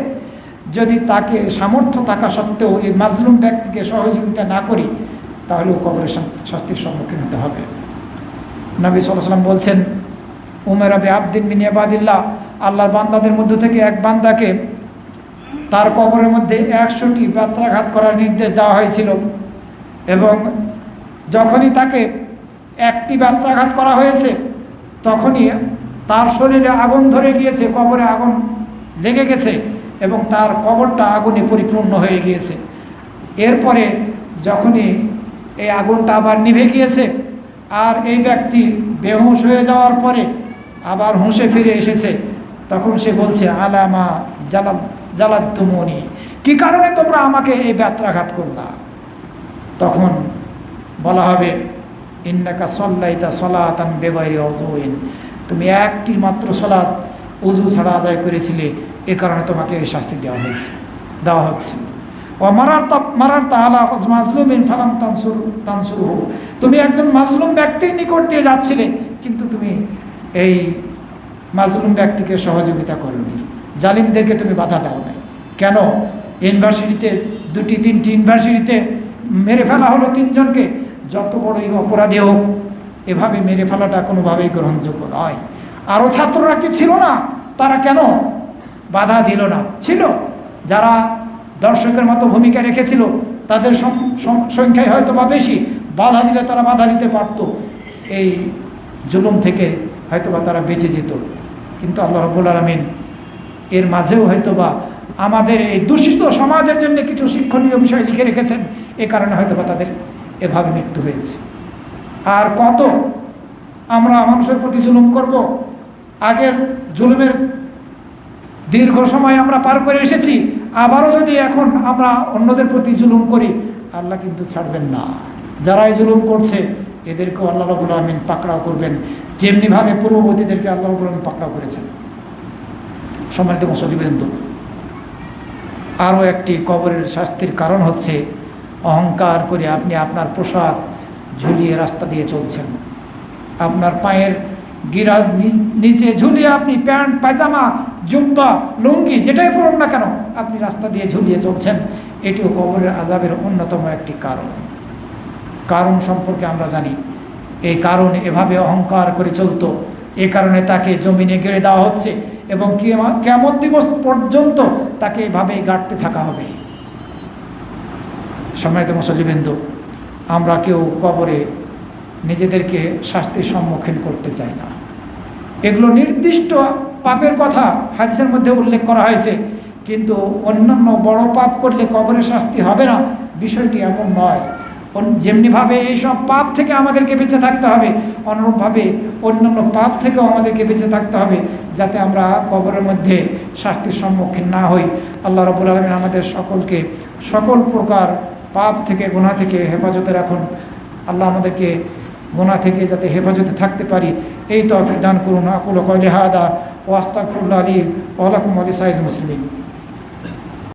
যদি তাকে সামর্থ্য থাকা সত্ত্বেও এই মাজলুম ব্যক্তিকে সহযোগিতা না করি, তাহলেও কবরের শাস্তির সম্মুখীন হতে হবে। নবী সাল্লাল্লাহু আলাইহি ওয়াসাল্লাম বলছেন, উমের আবি আবদিন মিন ইবাদিল্লাহ, আল্লাহর বান্দাদের মধ্য থেকে এক বান্দাকে তার কবরের মধ্যে 100টি বেত্রাঘাত করার নির্দেশ দেওয়া হয়েছিল, এবং যখনই তাকে একটি বেত্রাঘাত করা হয়েছে, তখনই তার শরীরে আগুন ধরে গিয়েছে, কবরে আগুন লেগে গেছে এবং তার কবরটা আগুনে পরিপূর্ণ হয়ে গিয়েছে। এরপরে যখনই এই আগুনটা আবার নিভে গিয়েছে আর এই ব্যক্তি বেহুশ হয়ে যাওয়ার পরে আবার হুঁশে ফিরে এসেছে, তখন সে বলছে, আলামা জালাতুমুনি, কি কারণে তোমরা আমাকে এই বেত্রাঘাত করলা? তখন বলা হবে, ইন্নাকা সাল্লাইতা সালাতান বিগাইরি উযুইন, তুমি একটি মাত্র সালাত উযু ছাড়া আদায় করেছিলে, এ কারণে তোমাকে এই শাস্তি দেওয়া হচ্ছে। ও মারারতা আলা মাজলুমিন ফালাম তানসুরহু, তুমি একজন মাজলুম ব্যক্তির নিকট দিয়ে যাচ্ছিলে, কিন্তু তুমি এই মাজলুম ব্যক্তিকে সহযোগিতা করোনি, জালিমদেরকে তুমি বাধা দাও নাই। কেন? ইউনিভার্সিটিতে 2-3টি ইউনিভার্সিটিতে মেরে ফেলা হলো 3 জনকে, যত বড়ই অপরাধী হোক, এভাবে মেরে ফেলাটা কোনোভাবেই গ্রহণযোগ্য নয়। আরও ছাত্ররা কি ছিল না? তারা কেন বাধা দিল না? ছিল, যারা দর্শকের মতো ভূমিকা রেখেছিল, তাদের সংখ্যায় হয়তো বা বেশি, বাধা দিলে তারা বাধা দিতে পারত, এই জুলুম থেকে হয়তো বা তারা বেঁচে যেত। কিন্তু আল্লাহ রাব্বুল আলামিন এর মাঝেও হয়তো বা আমাদের এই দূষিত সমাজের জন্য কিছু শিক্ষণীয় বিষয় লিখে রেখেছেন, এ কারণে হয়তো বা তাদের এভাবে মৃত্যু হয়েছে। আর কত আমরা মানুষের প্রতি জুলুম করব? আগের জুলুমের দীর্ঘ সময় আমরা পার করে এসেছি, আবারও যদি এখন আমরা অন্যদের প্রতি জুলুম করি, আল্লাহ কিন্তু ছাড়বেন না। যারা এই জুলুম করছে এদেরকেও আল্লাহ রাব্বুল আলামিন পাকড়াও করবেন, যেমনিভাবে পূর্ববর্তীদেরকে আল্লাহ রাব্বুল আলামিন পাকড়াও করেছেন। সম্মানিত মুসল্লিবৃন্দ, আরও একটি কবরের শাস্তির কারণ হচ্ছে অহংকার করে আপনি আপনার পোশাক ঝুলিয়ে রাস্তা দিয়ে চলছেন। আপনার পায়ের গিরা নিচে ঝুলিয়ে আপনি প্যান্ট, পায়জামা, জুব্বা, লুঙ্গি যেটাই পরুন না কেন, আপনি রাস্তা দিয়ে ঝুলিয়ে চলছেন। এটিও কবরের আযাবের অন্যতম একটি কারণ সম্পর্কে আমরা জানি। এই কারণ এভাবে অহংকার করে চলতো, এ কারণে তাকে জমিনে গেড়ে দেওয়া হচ্ছে এবং কিয়ামত দিবস পর্যন্ত তাকে এভাবেই গাড়তে থাকা হবে। সম্মানিত মুসল্লিবৃন্দ, আমরা কেউ কবরে নিজেদেরকে শাস্তির সম্মুখীন করতে চাই না। এগুলো নির্দিষ্ট পাপের কথা হাদিসের মধ্যে উল্লেখ করা হয়েছে, কিন্তু অন্যান্য বড় পাপ করলে কবরে শাস্তি হবে না, বিষয়টি এমন নয়। যেমনিভাবে এইসব পাপ থেকে আমাদেরকে বেঁচে থাকতে হবে, অনুরূপভাবে অন্যান্য পাপ থেকেও আমাদেরকে বেঁচে থাকতে হবে, যাতে আমরা কবরের মধ্যে শাস্তির সম্মুখীন না হই। আল্লাহ রাব্বুল আলামিন আমাদের সকলকে সকল প্রকার পাপ থেকে, গুনাহ থেকে হেফাজতে রাখুন। আল্লাহ আমাদেরকে গুনাহ থেকে যাতে হেফাজতে থাকতে পারি, এই তৌফিক দান করুন। আকুলু কওলি হাদা ওয়া আস্তাগফিরুল্লাহ লি ওয়া লাকুম ওয়া লিসাইরিল মুসলিমিন।